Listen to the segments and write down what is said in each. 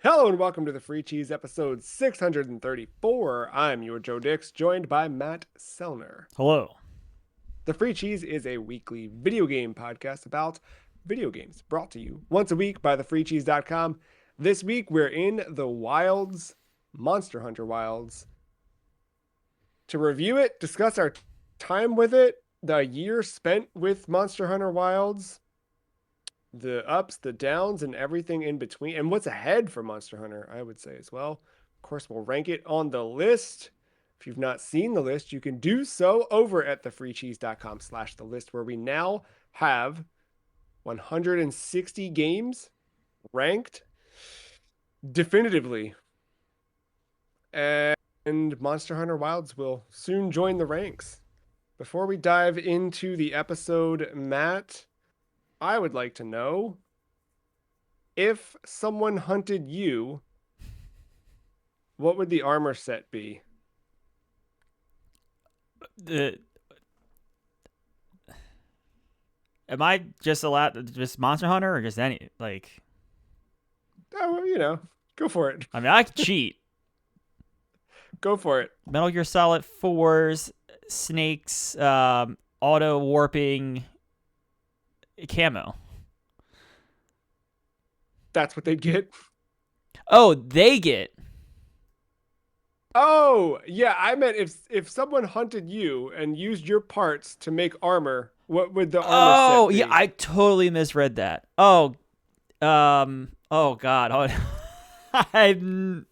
Hello and welcome to the Free Cheese episode 634. I'm your Joe Dix, joined by Matt Selner. Hello. The Free Cheese is a weekly video game podcast about video games, brought to you once a week by thefreecheese.com. This week we're in the wilds, Monster Hunter Wilds, to review it, discuss our time with it, the year spent with Monster Hunter Wilds, the ups, the downs, and everything in between, and what's ahead for Monster Hunter, I would say as well. Of course, we'll rank it on the list. If you've not seen the list, you can do so over at thefreecheese.com/the list, where we now have 160 games ranked definitively. And Monster Hunter Wilds will soon join the ranks. Before we dive into the episode, Matt, I would like to know, if someone hunted you, what would the armor set be? Am I just allowed just Monster Hunter or just any like? Oh, go for it. I mean, I could cheat. Go for it. Metal Gear Solid 4's snakes, auto warping camo. That's what they'd get. Oh, they get. Oh, yeah, I meant if someone hunted you and used your parts to make armor, what would the armor set Oh, be? yeah, I totally misread that. Oh, oh God, I'm.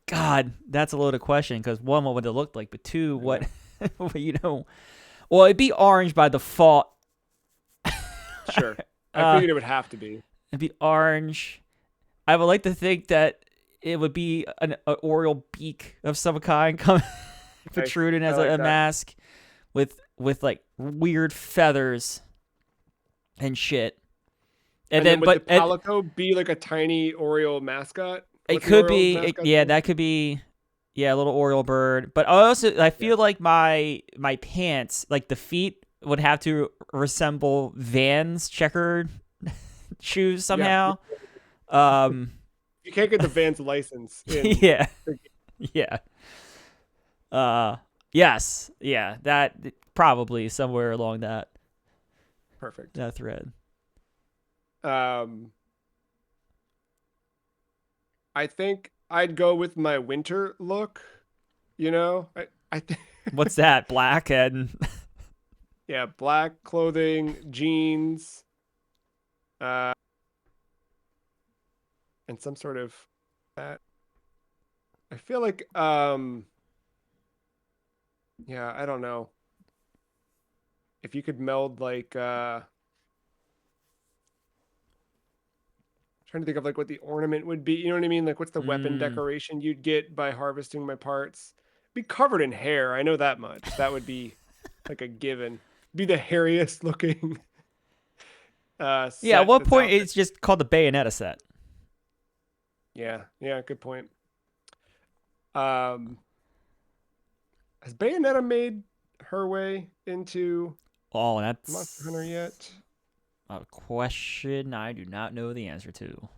God, that's a loaded question because one, what would it look like? But two, what, well, it'd be orange by default. Sure. I figured it would have to be. It'd be orange. I would like to think that it would be an oriole beak of some kind coming protruding as like a that. mask with like weird feathers and shit. And then would the Palico be like a tiny Oriole mascot? It could be, that could be, a little Oriole bird. But I feel like my pants, like the feet, would have to resemble Vans checkered shoes somehow. Yeah. You can't get the Vans license. Yeah. Yes. Yeah. That probably somewhere along that. Perfect. That thread. I think I'd go with my winter look. I think. What's that? Black and. Yeah, black clothing, jeans, and some sort of that. I feel like, yeah, I don't know. If you could meld like, trying to think of like what the ornament would be. You know what I mean? Like, what's the weapon decoration you'd get by harvesting my parts? Be covered in hair. I know that much. That would be like a given. Be the hairiest looking. Yeah. At what point it's just called the Bayonetta set? Yeah. Good point. Has Bayonetta made her way into that's Monster Hunter yet? A question I do not know the answer to.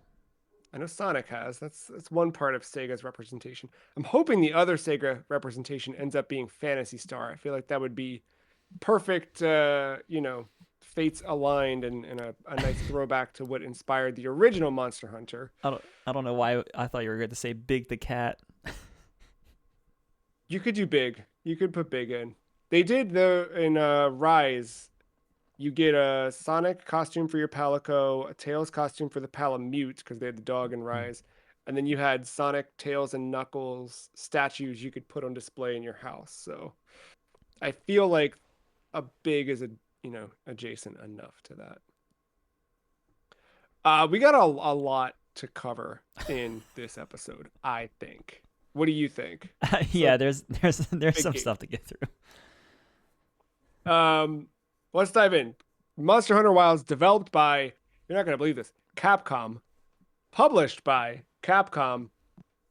I know Sonic has. That's one part of Sega's representation. I'm hoping the other Sega representation ends up being Phantasy Star. I feel like that would be perfect, fates aligned and a nice throwback to what inspired the original Monster Hunter. I don't know why I thought you were going to say Big the Cat. You could do Big. You could put Big in. They did in Rise. You get a Sonic costume for your Palico, a Tails costume for the Palamute, because they had the dog in Rise. And then you had Sonic, Tails, and Knuckles statues you could put on display in your house. So I feel like a Big is adjacent enough to that. We got a lot to cover in this episode, I think. What do you think? Yeah, there's some stuff to get through. Let's dive in. Monster Hunter Wilds, developed by, you're not going to believe this, Capcom, published by Capcom,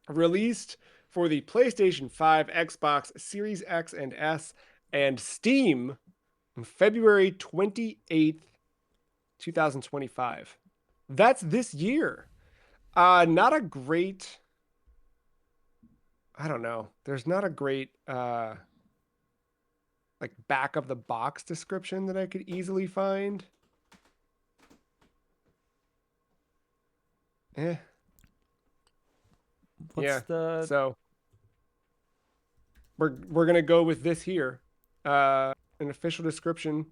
released for the PlayStation 5, Xbox Series X and S, and Steam on February 28th, 2025. That's this year. Not a great, I don't know. There's not a great like back of the box description that I could easily find. Eh, What's yeah. the So we're gonna go with this here. An official description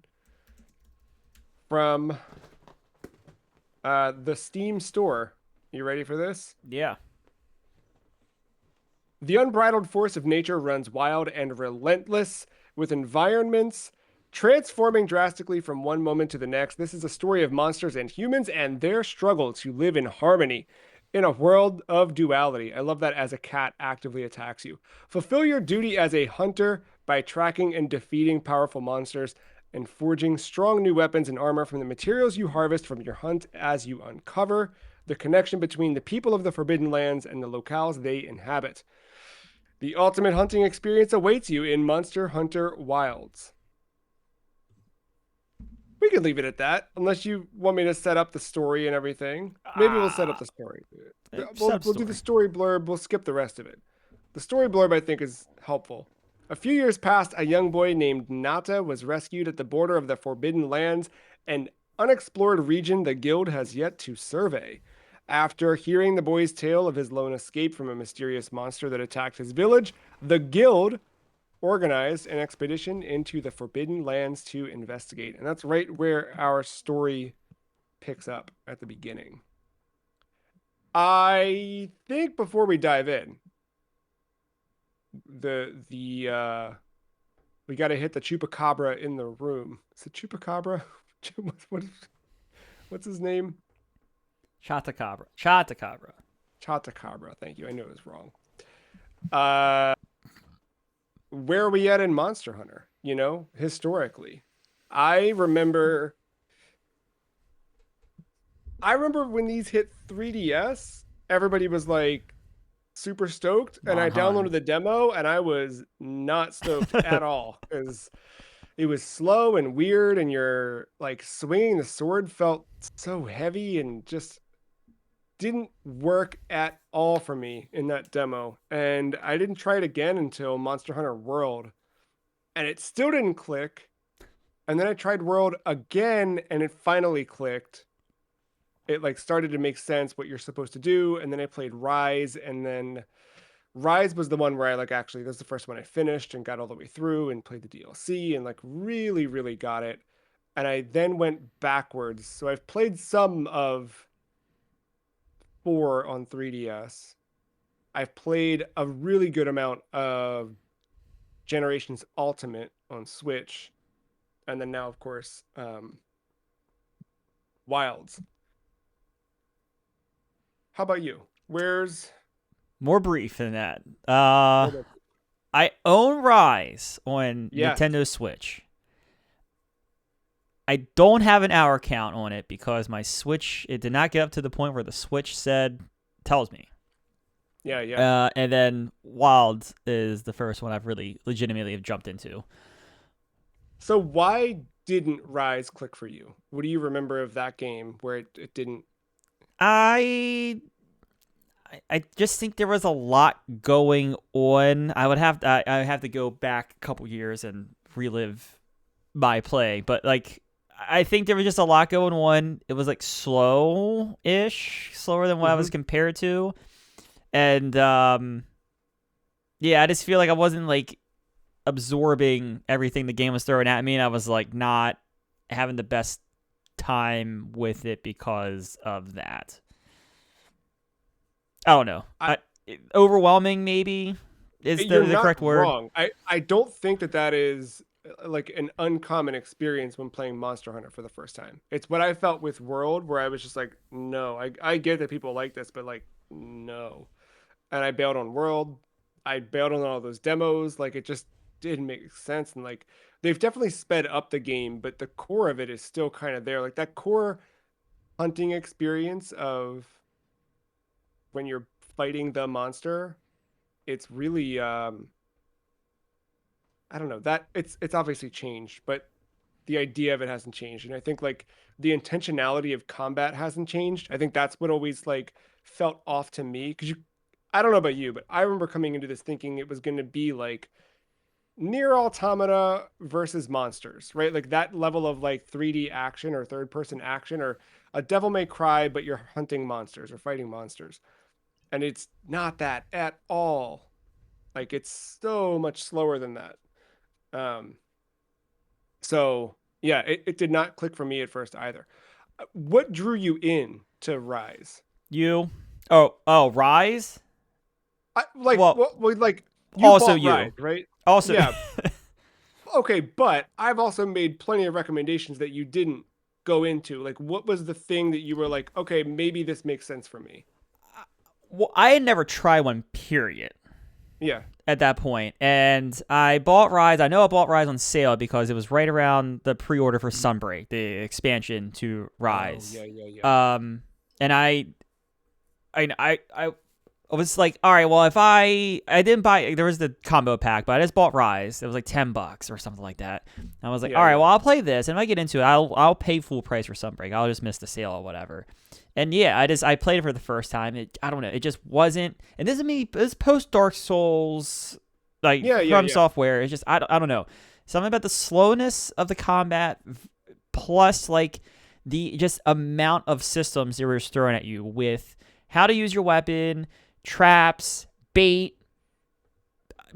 from the Steam store. You ready for this? yeah? The unbridled force of nature runs wild and relentless, with environments transforming drastically from one moment to the next. This is a story of monsters and humans and their struggle to live in harmony in a world of duality. I love that as a cat actively attacks you. Fulfill your duty as a hunter by tracking and defeating powerful monsters and forging strong new weapons and armor from the materials you harvest from your hunt as you uncover the connection between the people of the Forbidden Lands and the locales they inhabit. The ultimate hunting experience awaits you in Monster Hunter Wilds. We could leave it at that, unless you want me to set up the story and everything. Maybe we'll set up Ah, the story. set We'll up we'll do the story. story blurb. We'll skip the rest of it. The story blurb I think is helpful. A few years past, a young boy named Nata was rescued at the border of the Forbidden Lands, an unexplored region the guild has yet to survey. After hearing the boy's tale of his lone escape from a mysterious monster that attacked his village, the guild organized an expedition into the Forbidden Lands to investigate. And that's right where our story picks up at the beginning. I think before we dive in, the we got to hit the chupacabra in the room. Is it chupacabra? what, what's his name? Chattacabra. Chattacabra. Chatacabra. Thank you. I knew it was wrong. Uh, where are we at in Monster Hunter? You know, historically, I remember I remember when these hit 3DS, everybody was like super stoked, and I On downloaded hun. the demo, and I was not stoked at all because it was slow and weird, and you're like swinging the sword felt so heavy and just didn't work at all for me in that demo. And I didn't try it again until Monster Hunter World, and it still didn't click. And then I tried World again, and it finally clicked. It like started to make sense what you're supposed to do. And then I played Rise, and then Rise was the one where I like actually that's the first one I finished and got all the way through and played the DLC and like really really got it. And I then went backwards. So I've played some of 4 on 3DS. I've played a really good amount of Generations Ultimate on Switch, and then now of course Wilds. How about you? Where's More brief than that. what about, I own Rise on yes. Nintendo Switch. I don't have an hour count on it because my Switch, it did not get up to the point where the Switch said, tells me. Yeah, yeah. And then Wild is the first one I've really legitimately have jumped into. So why didn't Rise click for you? What do you remember of that game where it didn't? I I just think there was a lot going on. I have to go back a couple years and relive my play, but like I think there was just a lot going on. It was like slow-ish, slower than what I was Mm-hmm. compared to, and yeah, I just feel like I wasn't like absorbing everything the game was throwing at me, and I was like not having the best time with it because of that. I don't know. I Overwhelming maybe is You're the not correct word. wrong. I don't think that that is like an uncommon experience when playing Monster Hunter for the first time. It's what I felt with World, where I was just like, no, I get that people like this, but like, no. And I bailed on World. I bailed on all those demos. Like, it just didn't make sense. And like, they've definitely sped up the game, but the core of it is still kind of there. Like that core hunting experience of when you're fighting the monster, it's really I don't know that it's obviously changed, but the idea of it hasn't changed. And I think like the intentionality of combat hasn't changed. I think that's what always like felt off to me. Cause I don't know about you, but I remember coming into this thinking it was going to be like near automata versus monsters, right? Like that level of like 3D action or third person action, or a Devil May Cry, but you're hunting monsters or fighting monsters. And it's not that at all. Like it's so much slower than that. Um, so yeah, it did not click for me at first either. What drew you in to Rise? You? Oh, Rise? Well, Like you also bought you. Rise, right? Also, Yeah. Okay, but I've also made plenty of recommendations that you didn't go into. Like, what was the thing that you were like, okay, maybe this makes sense for me? well, I had never tried one, period, Yeah. at that point. And I bought Rise. I know I bought Rise on sale because it was right around the pre-order for Sunbreak, the expansion to Rise. Oh, yeah. And I was like, all right, well, if I didn't buy, there was the combo pack, but I just bought Rise. It was like $10 or something like that. And I was like, all right, well, I'll play this, and if I get into it, I'll pay full price for Sunbreak. I'll just miss the sale or whatever. And yeah, I played it for the first time. I don't know, it just wasn't. And this is me. This post Dark Souls, like from Software. It's just I don't know, something about the slowness of the combat, plus like the just amount of systems they were just throwing at you with how to use your weapon, traps, bait,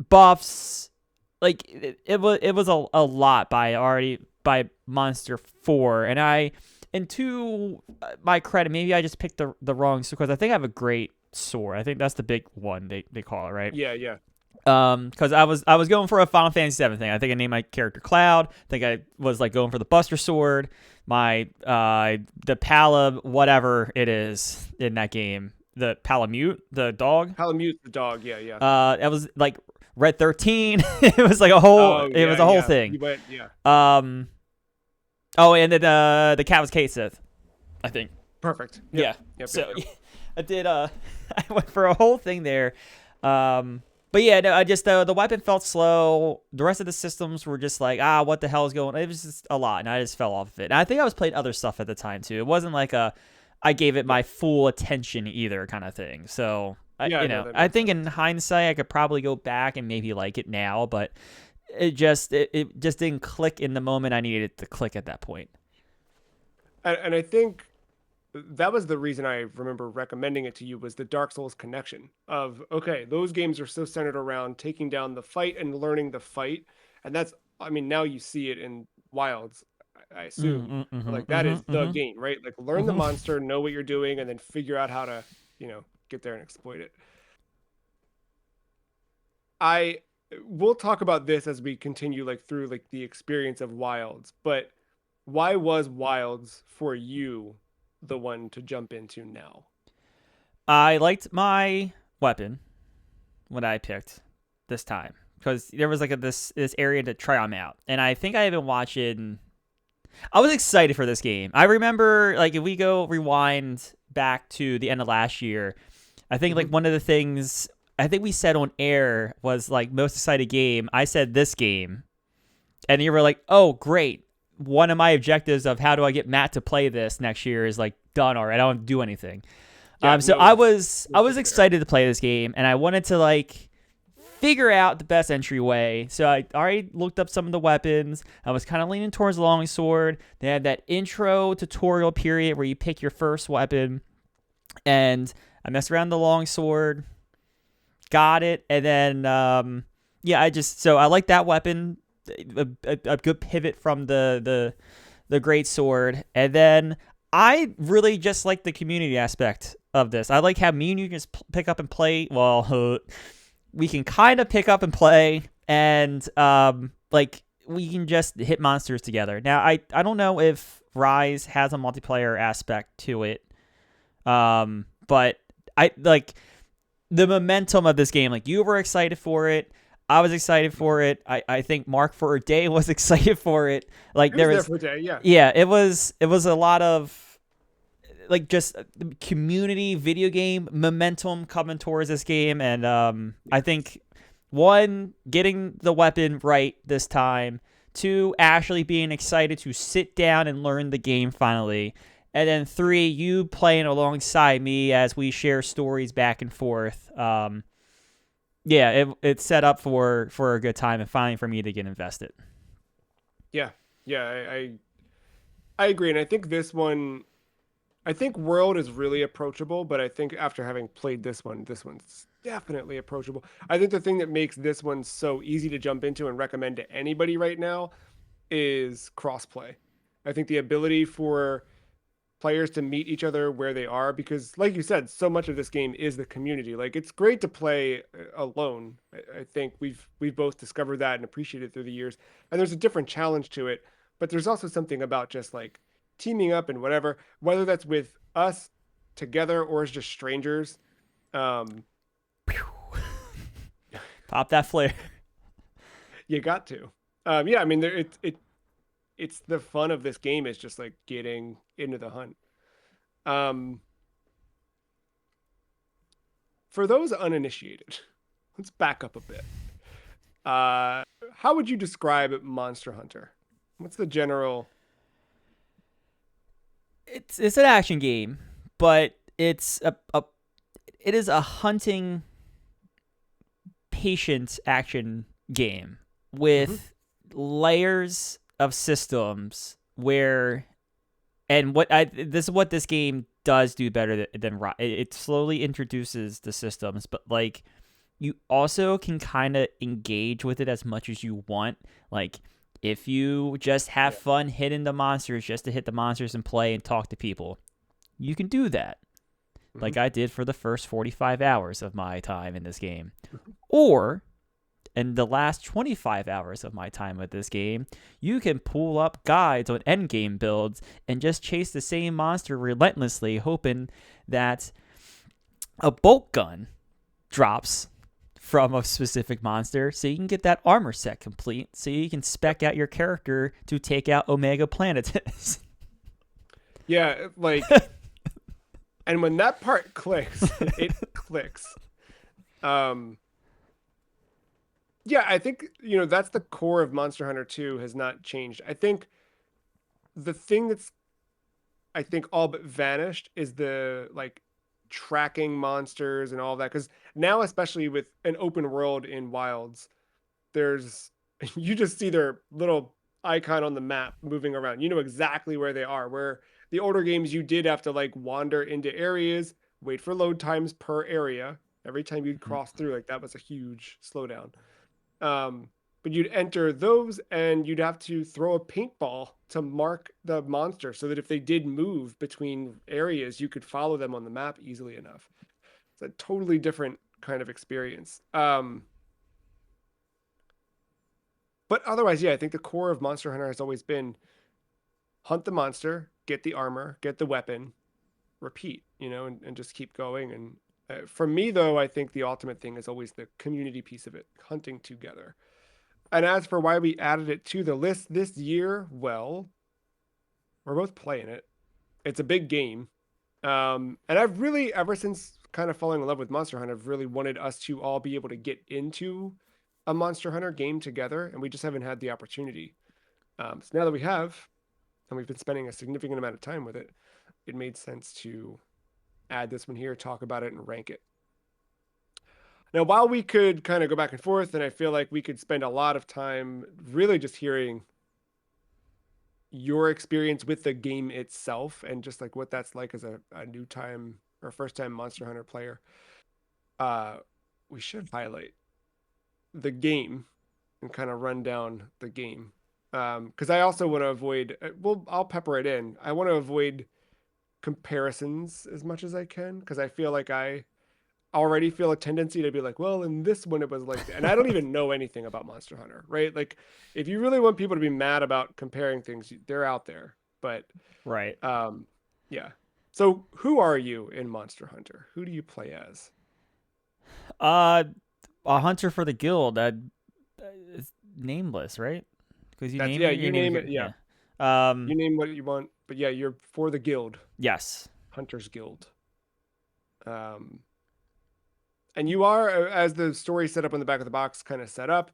buffs. Like it was a lot by Monster 4. And to my credit, maybe I just picked the wrong sword, because I think I have a great sword. I think that's the big one they call it, right? Yeah. Because I was going for a Final Fantasy VII thing. I think I named my character Cloud. I think I was like going for the Buster Sword, the Pala, whatever it is in that game. The Palamute, the dog. Palamute, the dog. Yeah. That was like Red 13. It was like a whole. It was a whole thing. Oh, and then the cat was Kate Sith, I think. Perfect. Yep. So I did. I went for a whole thing there. But yeah, no, I just the weapon felt slow. The rest of the systems were just like, what the hell is going on? It was just a lot, and I just fell off of it. And I think I was playing other stuff at the time too. It wasn't like I gave it my full attention either kind of thing. So I think in hindsight, I could probably go back and maybe like it now, but it just didn't click in the moment I needed it to click at that point. And I think that was the reason I remember recommending it to you, was the Dark Souls connection of, okay, those games are so centered around taking down the fight and learning the fight. And that's, I mean, now you see it in Wilds, I assume. Like that is the game, right? Like learn the monster, know what you're doing, and then figure out how to, get there and exploit it. We'll talk about this as we continue like through like the experience of Wilds, but why was Wilds for you the one to jump into now? I liked my weapon when I picked this time, because there was like this area to try them out, and I think I have been watching. I was excited for this game. I remember, like, if we go rewind back to the end of last year, I think like one of the things I think we said on air was like most excited game. I said this game, and you were like, "Oh, great! One of my objectives of how do I get Matt to play this next year is like done already. I don't do anything." So I was excited to play this game, and I wanted to like figure out the best entryway. So I already looked up some of the weapons. I was kind of leaning towards the longsword. They had that intro tutorial period where you pick your first weapon, and I messed around the longsword, got it, and then I like that weapon, a good pivot from the great sword, and then I really just like the community aspect of this. I like how me and you can just pick up and play. Well, we can kind of pick up and play, and like we can just hit monsters together. Now, I don't know if Rise has a multiplayer aspect to it, but I like the momentum of this game. Like, you were excited for it. I was excited for it. I think Mark for a day was excited for it. Like, there was there for a day, yeah. Yeah, it was a lot of like just community video game momentum coming towards this game, and I think, one, getting the weapon right this time, 2, Ashley being excited to sit down and learn the game finally. And then 3, you playing alongside me as we share stories back and forth. It's set up for a good time and finally for me to get invested. Yeah, yeah, I agree, and I think this one, I think World is really approachable, but I think after having played this one's definitely approachable. I think the thing that makes this one so easy to jump into and recommend to anybody right now is crossplay. I think the ability for players to meet each other where they are, because like you said, so much of this game is the community. Like it's great to play alone. I think we've both discovered that and appreciated through the years, and there's a different challenge to it, but there's also something about just like teaming up and whatever, whether that's with us together or as just strangers. um Pop that flare. you got to. Yeah, I mean it's the fun of this game is just like getting into the hunt. um for those uninitiated, let's back up a bit. How would you describe Monster Hunter? What's the general? It's an action game, but it is a hunting patient action game Mhm. with layers of systems where and what I this is what this game does do better than it slowly introduces the systems, but like you also can kind of engage with it as much as you want. Like if you just have Yeah. fun hitting the monsters just to hit the monsters and play and talk to people, you can do that. Mhm. Like I did for the first 45 hours of my time in this game. Mhm. Or in the last 25 hours of my time with this game, you can pull up guides on endgame builds and just chase the same monster relentlessly, hoping that a bolt gun drops from a specific monster so you can get that armor set complete so you can spec out your character to take out Omega Planetus. Yeah, like, and when that part clicks, it clicks. Um, yeah, I think that's the core of Monster Hunter 2 has not changed. I think the thing that's I think all but vanished is the like tracking monsters and all that. Because now, especially with an open world in Wilds, there's you just see their little icon on the map moving around. You know exactly where they are. Where the older games, you did have to like wander into areas, wait for load times per area. Every time you'd cross through, like that was a huge slowdown. Um, but you'd enter those and you'd have to throw a paintball to mark the monster so that if they did move between areas, you could follow them on the map easily enough. It's a totally different kind of experience. But otherwise, yeah, I think the core of Monster Hunter has always been hunt the monster, get the armor, get the weapon, repeat, and just keep going. And for me, though, I think the ultimate thing is always the community piece of it, hunting together. And as for why we added it to the list this year, well, we're both playing it. It's a big game. And I've really, ever since kind of falling in love with Monster Hunter, I've really wanted us to all be able to get into a Monster Hunter game together, and we just haven't had the opportunity. So now that we have, and we've been spending a significant amount of time with it, it made sense to add this one here, talk about it, and rank it. Now, while we could kind of go back and forth, and I feel like we could spend a lot of time really just hearing your experience with the game itself and just like what that's like as a new time or first time Monster Hunter player, uh, we should highlight the game and kind of run down the game. Because I also want to avoid, well, I'll pepper it in. I want to avoid comparisons as much as I can because I feel like I already feel a tendency to be like, well, in this one it was like that. And I don't even know anything about Monster Hunter, right? Like if you really want people to be mad about comparing things, they're out there. But Right. um yeah. So who are you in Monster Hunter? Who do you play as? Uh, a hunter for the guild. It's nameless, right? Because you That's name yeah, it, your you name name is it, yeah. yeah. You name what you want, but yeah, you're for the guild, Yes. Hunters Guild. Um and you are as the story set up on the back of the box kind of set up,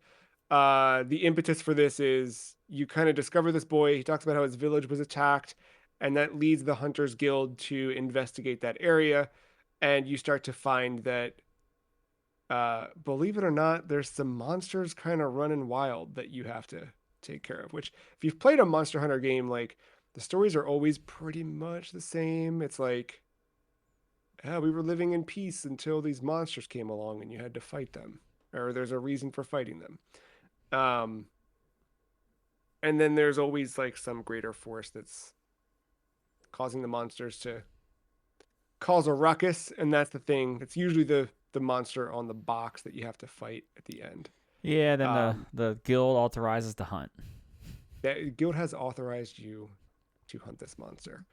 The impetus for this is you kind of discover this boy. He talks about how his village was attacked, and that leads the Hunters Guild to investigate that area. And you start to find that, believe it or not, there's some monsters kind of running wild that you have to take care of. Which, if you've played a Monster Hunter game, like the stories are always pretty much the same. It's like, yeah, we were living in peace until these monsters came along and you had to fight them, or there's a reason for fighting them. Um, and then there's always like some greater force that's causing the monsters to cause a ruckus, and that's the thing. It's usually the monster on the box that you have to fight at the end. Yeah, then the Um, the guild authorizes the hunt. that guild has authorized you to hunt this monster.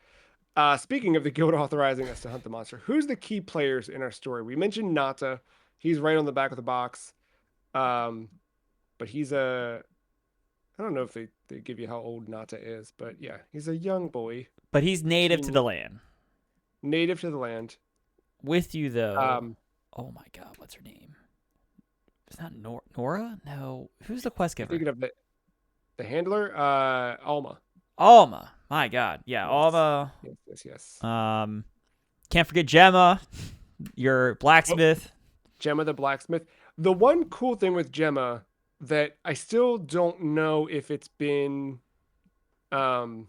Speaking of the guild authorizing us to hunt the monster, who's the key players in our story? We mentioned Nata. He's right on the back of the box. Um, but he's a I don't know if they give you how old Nata is, but yeah, he's a young boy, But he's native to teen, the land. native to the land. With you though. Um, Oh my god, what's her name? It's not Nora? No. Who's the quest you're giver? thinking of the handler, Alma. Alma. My god. Yeah, Yes, Alma. yes, yes, yes. Um can't forget Gemma, your Oh, blacksmith. Gemma the blacksmith. The one cool thing with Gemma that I still don't know if it's been um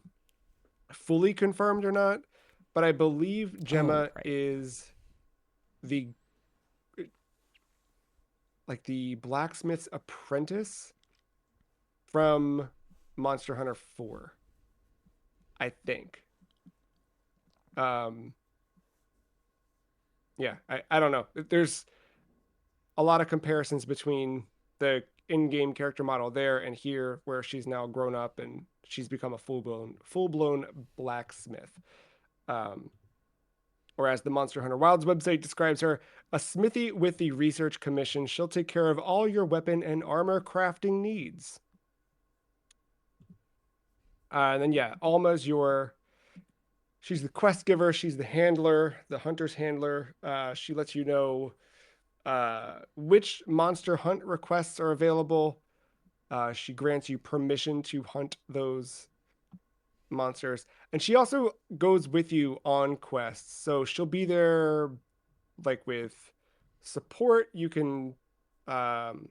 fully confirmed or not, but I believe Oh, Gemma right. is the the blacksmith's apprentice from Monster Hunter 4, I think. Um, yeah, I don't know. There's a lot of comparisons between the in-game character model there and here, where she's now grown up and she's become a full blown blacksmith. Um, or as the Monster Hunter Wilds website describes her, a smithy with the research commission. She'll take care of all your weapon and armor crafting needs. And then yeah, Alma's she's the quest giver, she's the handler, the hunter's handler. She lets you know which monster hunt requests are available. She grants you permission to hunt those monsters, and she also goes with you on quests. So she'll be there, like with support. You can um,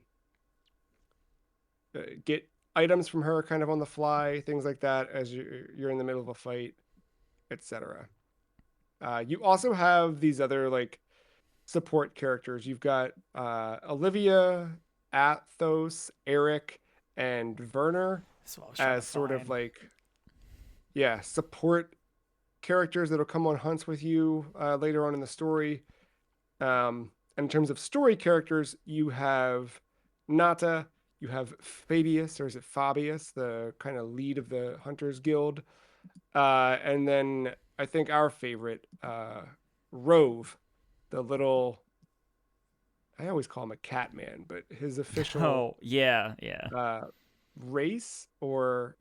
get items from her, kind of on the fly, things like that, as you're in the middle of a fight, etc. You also have these other like support characters. You've got Olivia, Athos, Eric, and Werner That's what I was trying to as sort of find. like, yeah, support characters that'll come on hunts with you later on in the story. And in terms of story characters, you have Nata, you have Fabius, or is it Fabius, the kind of lead of the Hunters Guild. And then I think our favorite, Rove, the little, I always call him a cat man, but his official Oh, yeah, yeah. uh, race or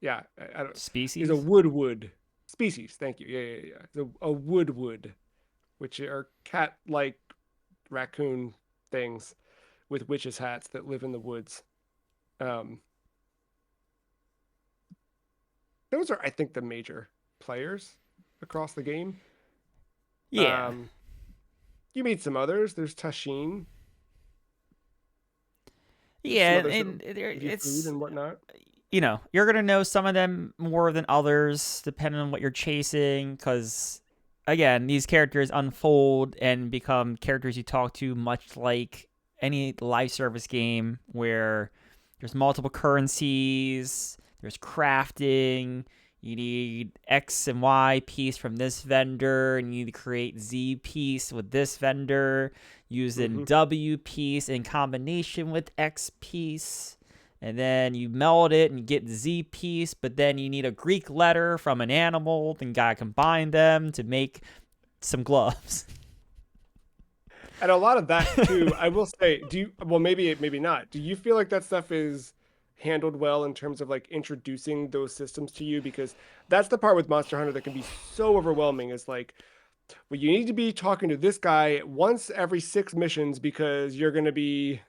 yeah, I don't, is a Species? woodwood species. Thank you. Yeah, yeah, yeah. A woodwood, which are cat-like raccoon things with witches' hats that live in the woods. Um, those are, I think, the major players across the game. Yeah. Um, you meet some others. There's Tashin. There's some Yeah, others that give you food it's and whatnot. you're gonna know some of them more than others depending on what you're chasing. Because again, these characters unfold and become characters you talk to, much like any live service game where there's multiple currencies, there's crafting. You need X and Y piece from this vendor, and you need to create Z piece with this vendor using Mm-hmm. W piece in combination with X piece. And then you meld it and you get Z piece, but then you need a Greek letter from an animal, then gotta combine them to make some gloves. And a lot of that too, I will say, well, maybe not. Do you feel like that stuff is handled well in terms of like introducing those systems to you? Because that's the part with Monster Hunter that can be so overwhelming, is like, well, you need to be talking to this guy once every 6 missions because you're going to be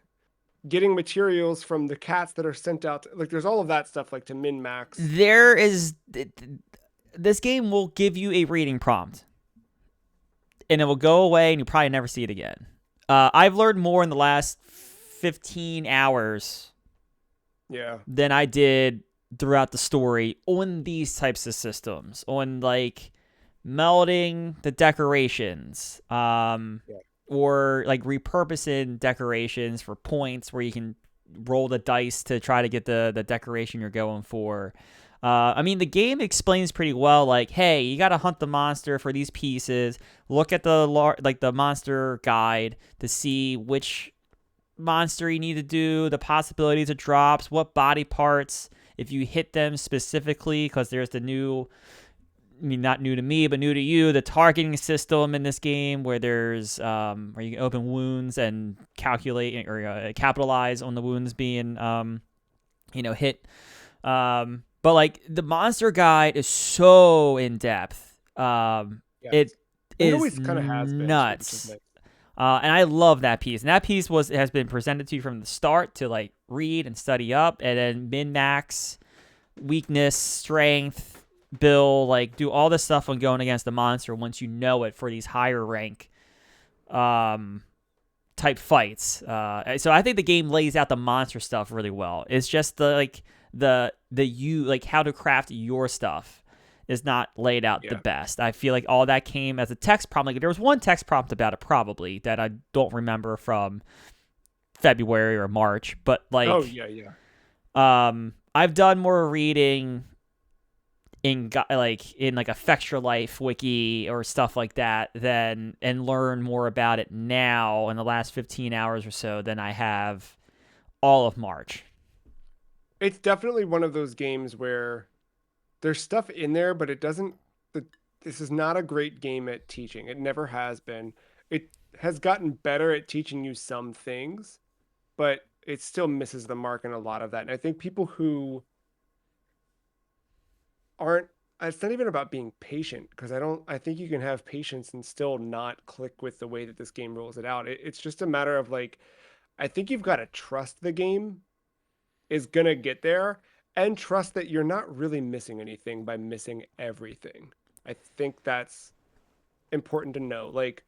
getting materials from the cats that are sent out. Like there's all of that stuff like to min max. There is this game will give you a reading prompt, and it will go away, and you probably never see it again. I've learned more in the last 15 hours Yeah. than I did throughout the story on these types of systems, on like melding the decorations, Yeah. or like repurposing decorations for points where you can roll the dice to try to get the decoration you're going for. I mean, the game explains pretty well, like, hey, you got to hunt the monster for these pieces. Look at the monster guide to see which monster you need to do, the possibilities of drops, what body parts, if you hit them specifically, because there's the new, I mean, not new to me, but new to you, the targeting system in this game where there's where you can open wounds and calculate or capitalize on the wounds being hit. But like the monster guide is so in depth. Yes. It And it is always kind of has been too, which is nuts. nice. And I love that piece. And that piece has been presented to you from the start to like read and study up, and then min max, weakness, strength, build, like do all this stuff when going against the monster once you know it for these higher rank type fights. So I think the game lays out the monster stuff really well. It's just the you like how to craft your stuff is not laid out the best. I feel like all that came as a text prompt. Like there was one text prompt about it probably that I don't remember from February or March, but like I've done more reading in like a Fextra Life wiki or stuff like that than and learn more about it now in the last 15 hours or so than I have all of March. It's definitely one of those games where there's stuff in there, but it doesn't. This is not a great game at teaching. It never has been. It has gotten better at teaching you some things, but it still misses the mark in a lot of that. And I think people who aren't, it's not even about being patient because I think you can have patience and still not click with the way that this game rolls it out. It's just a matter of like, I think you've got to trust the game is going to get there and trust that you're not really missing anything by missing everything. I think that's important to know. Like,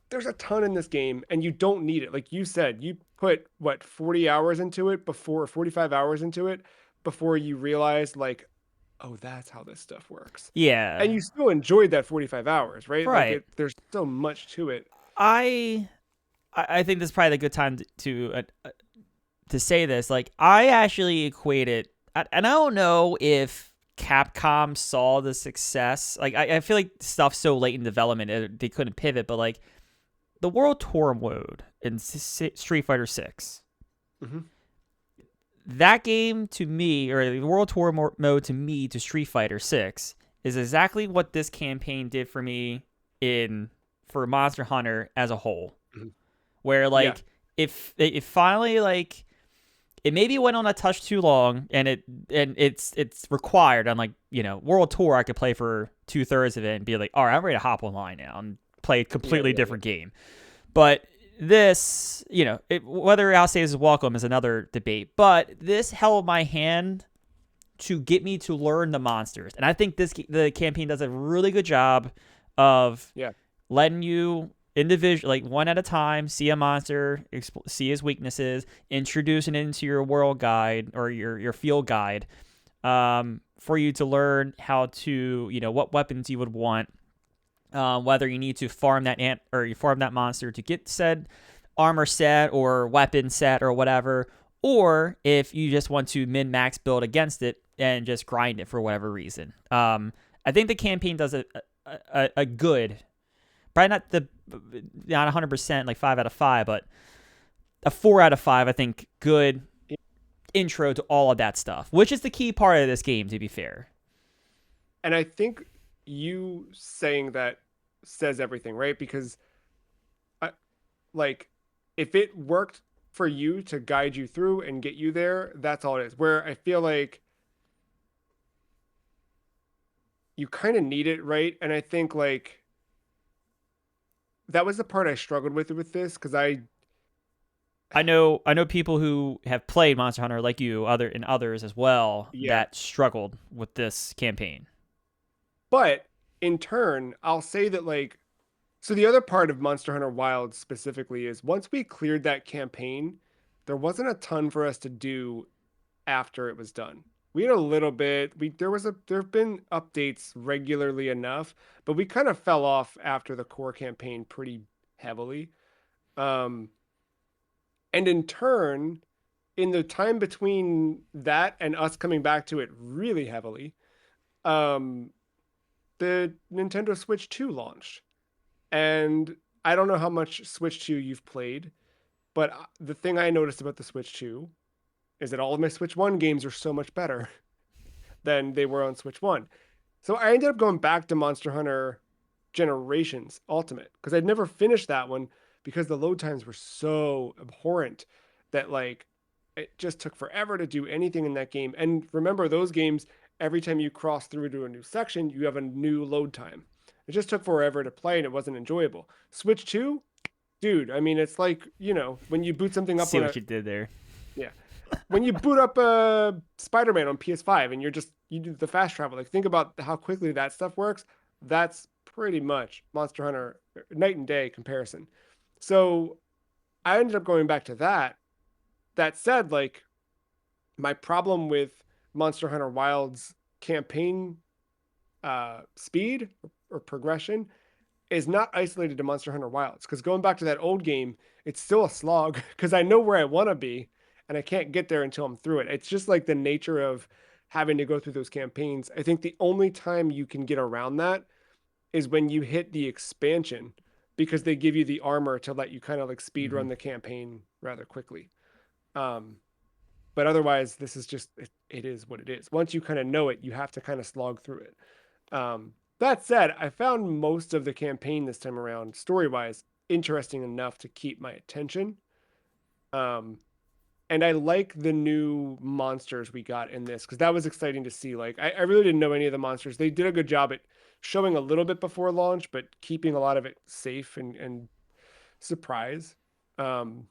there's a ton in this game and you don't need it. Like you said, you put what 40 hours into it before 45 hours into it before you realized like, oh, that's how this stuff works. Yeah. And you still enjoyed that 45 hours, right? Like Right. there's so much to it. I think this is probably a good time to say this. Like I actually equate it, and I don't know if Capcom saw the success. Like I feel like stuff's so late in development they couldn't pivot, but like the World Tour mode in Street Fighter 6. Mm-hmm. That game to me, or the World Tour mode to me, to Street Fighter 6 is exactly what this campaign did for me for Monster Hunter as a whole. Mm-hmm. Where like if it finally like it maybe went on a touch too long, and it's required on like World Tour I could play for 2/3 of it and be like, all right, I'm ready to hop online now and play a completely different game. But this, whether I'll say this is welcome is another debate, but this held my hand to get me to learn the monsters. And I think the campaign does a really good job of letting you individually, like one at a time, see a monster, see his weaknesses, introducing it into your world guide or your field guide for you to learn how to, what weapons you would want. Whether you need to farm that ant or you farm that monster to get said armor set or weapon set or whatever, or if you just want to min-max build against it and just grind it for whatever reason. I think the campaign does a good, probably not 100%, like 5 out of 5, but a 4 out of 5, I think, good intro to all of that stuff, which is the key part of this game, to be fair. And I think you saying that says everything, right? Because like if it worked for you to guide you through and get you there, that's all it is. Where I feel like you kind of need it, right? And I think like that was the part I struggled with this because I I know people who have played Monster Hunter like you, others as well, Yeah. that struggled with this campaign. But in turn, I'll say that like so the other part of Monster Hunter Wilds specifically is once we cleared that campaign, there wasn't a ton for us to do after it was done. We had a little bit. There have been updates regularly enough, but we kind of fell off after the core campaign pretty heavily. Um, and in turn, in the time between that and us coming back to it really heavily, um, the Nintendo Switch 2 launched. And I don't know how much Switch 2 you've played, but the thing I noticed about the Switch 2 is that all of my Switch 1 games are so much better than they were on Switch 1. So I ended up going back to Monster Hunter Generations Ultimate because I'd never finished that one because the load times were so abhorrent that like it just took forever to do anything in that game. And remember those games, every time you cross through to a new section, you have a new load time. It just took forever to play and it wasn't enjoyable. Switch 2, dude, I mean it's like, when you boot something up See on a what you did there. yeah, when you boot up Spider-Man on PS5 and you do the fast travel, like think about how quickly that stuff works. That's pretty much Monster Hunter night and day comparison. So I ended up going back to that. That said, like my problem with Monster Hunter Wilds campaign speed or progression is not isolated to Monster Hunter Wilds. Because going back to that old game, it's still a slog because I know where I want to be and I can't get there until I'm through it. It's just like the nature of having to go through those campaigns. I think the only time you can get around that is when you hit the expansion because they give you the armor to let you kind of like speed Mm-hmm. run the campaign rather quickly. Um, but otherwise, this is just it is what it is. Once you kind of know it, you have to kind of slog through it. That said, I found most of the campaign this time around, story wise, interesting enough to keep my attention. Um, and I like the new monsters we got in this because that was exciting to see. Like, I really didn't know any of the monsters. They did a good job at showing a little bit before launch, but keeping a lot of it safe and surprise. Um,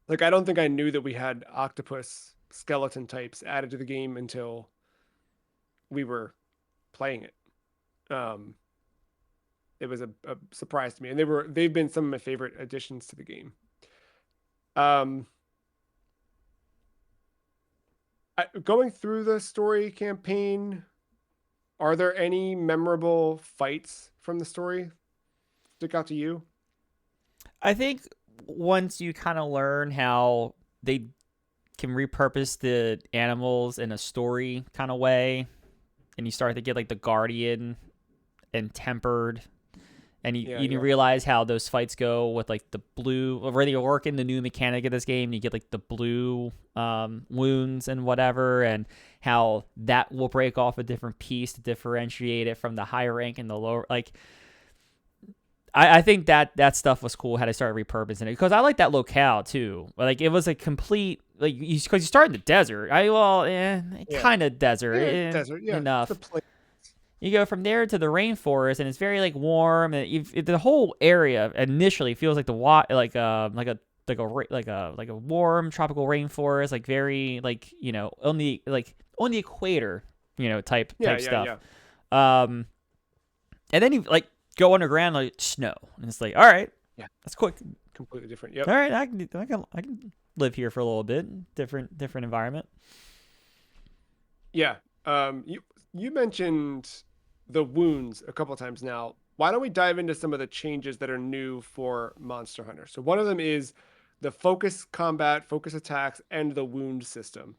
like, I don't think I knew that we had octopus skeleton types added to the game until we were playing it. Um, it was a surprise to me, and they've been some of my favorite additions to the game. Um, Going through the story campaign, are there any memorable fights from the story stick out to you? I think once you kind of learn how they can repurpose the animals in a story kind of way, and you start to get like the guardian and tempered, and you, Yeah, you yeah, realize how those fights go with like the blue, already working the new mechanic of this game. You get like the blue wounds and whatever, and how that will break off a different piece to differentiate it from the higher rank and the lower. Like I think that stuff was cool how they started repurposing it because I like that locale too. Like it was a complete like because you start in the desert. yeah. Kind of desert Desert, yeah, it's the enough. place. You go from there to the rainforest, and it's very like warm, and the whole area initially feels like like a warm tropical rainforest, like very like on the equator, Yeah, type yeah, stuff. yeah, Um, and then you like go underground like snow, and it's like all right, yeah. that's quick. Completely different. Yep. All right, I can live here for a little bit, different environment. Yeah. You mentioned the wounds a couple times now. Why don't we dive into some of the changes that are new for Monster Hunter? So one of them is the focus combat, focus attacks, and the wound system,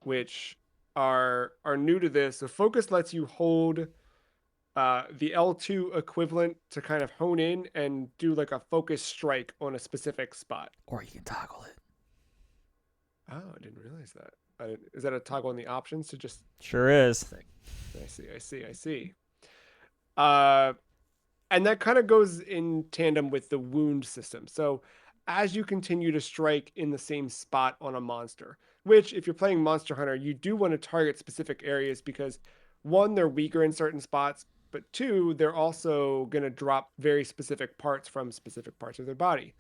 which are new to this. So focus lets you hold the L2 equivalent to kind of hone in and do like a focus strike on a specific spot. Or you can toggle it. Oh, I didn't realize that. Is that a toggle in the options to just Sure is. thing? I see. Uh, and that kind of goes in tandem with the wound system. So as you continue to strike in the same spot on a monster, which if you're playing Monster Hunter, you do want to target specific areas because one, they're weaker in certain spots, but two, they're also going to drop very specific parts from specific parts of their body.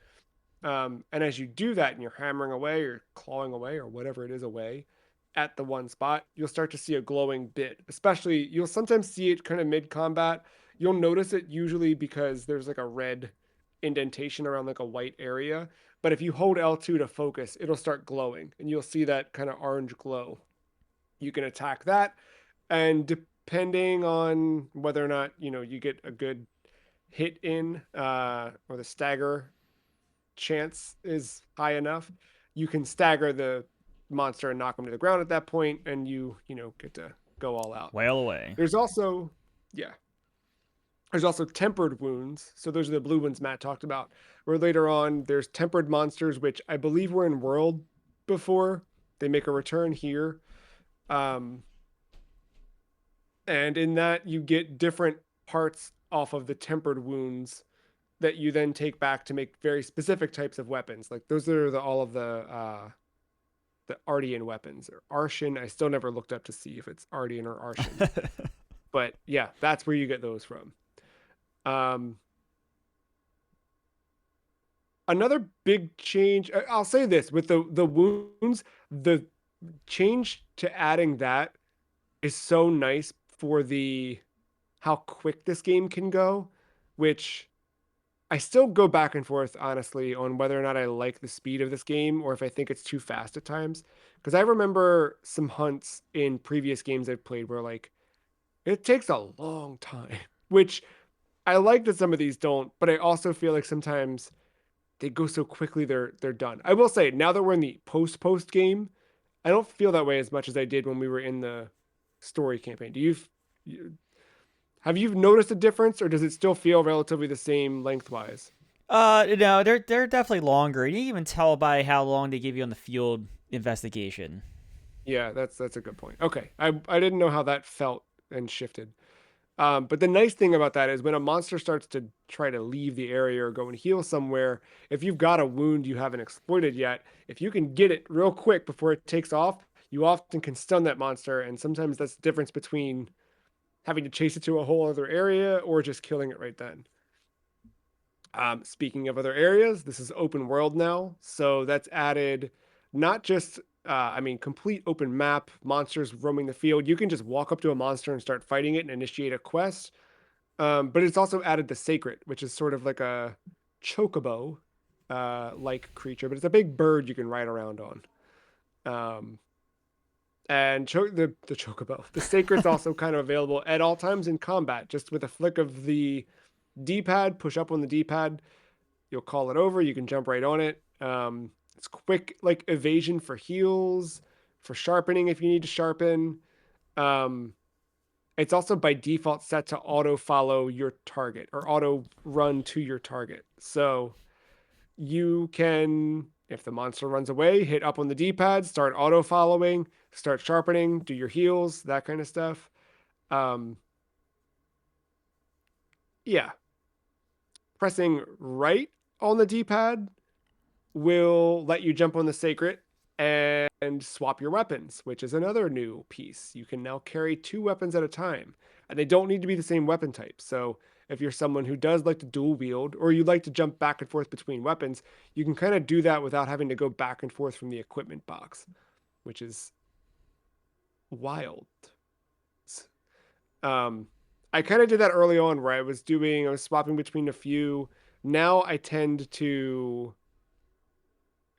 And as you do that and you're hammering away or clawing away or whatever it is away at the one spot, you'll start to see a glowing bit. Especially, you'll sometimes see it kind of mid combat. You'll notice it usually because there's like a red indentation around like a white area. But if you hold L2 to focus, it'll start glowing and you'll see that kind of orange glow. You can attack that. And depending on whether or not, you get a good hit in or the stagger chance is high enough, you can stagger the monster and knock him to the ground at that point, and you get to go all out. Wail away. There's also, yeah, there's also tempered wounds. So those are the blue ones Matt talked about. Where later on, there's tempered monsters, which I believe were in World before. They make a return here. Um, and in that, you get different parts off of the tempered wounds that you then take back to make very specific types of weapons. Like those are all of the Ardian weapons or Arshan. I still never looked up to see if it's Ardian or Arshan. But yeah, that's where you get those from. Um, Another big change. I'll say this with the wounds, the change to adding that is so nice for the how quick this game can go, which I still go back and forth, honestly, on whether or not I like the speed of this game or if I think it's too fast at times. Because I remember some hunts in previous games I've played where, like, it takes a long time, which I like that some of these don't, but I also feel like sometimes they go so quickly they're done. I will say, now that we're in the post game, I don't feel that way as much as I did when we were in the story campaign. Have you noticed a difference, or does it still feel relatively the same lengthwise? No, they're definitely longer. You can even tell by how long they give you on the field investigation. Yeah, that's a good point. Okay, I didn't know how that felt and shifted. But the nice thing about that is when a monster starts to try to leave the area or go and heal somewhere, if you've got a wound you haven't exploited yet, if you can get it real quick before it takes off, you often can stun that monster. And sometimes that's the difference between having to chase it to a whole other area or just killing it right then. Speaking of other areas, this is open world now. So that's added not just, complete open map, monsters roaming the field. You can just walk up to a monster and start fighting it and initiate a quest. But it's also added the sacred, which is sort of like a chocobo like creature, but it's a big bird you can ride around on. Um, and the chocobo, the sacred's also kind of available at all times in combat, just with a flick of the D-pad, push up on the D-pad, you'll call it over. You can jump right on it. It's quick, like evasion for heals, for sharpening if you need to sharpen. Um, it's also by default set to auto follow your target or auto run to your target. So you can, if the monster runs away, hit up on the D-pad, start auto following, start sharpening, do your heals, that kind of stuff. Um, yeah, pressing right on the D-pad will let you jump on the sacred and swap your weapons, which is another new piece. You can now carry two weapons at a time, and they don't need to be the same weapon type. So if you're someone who does like to dual wield or you like to jump back and forth between weapons, you can kind of do that without having to go back and forth from the equipment box, which is wild. Um, I kind of did that early on where I was swapping between a few. Now I tend to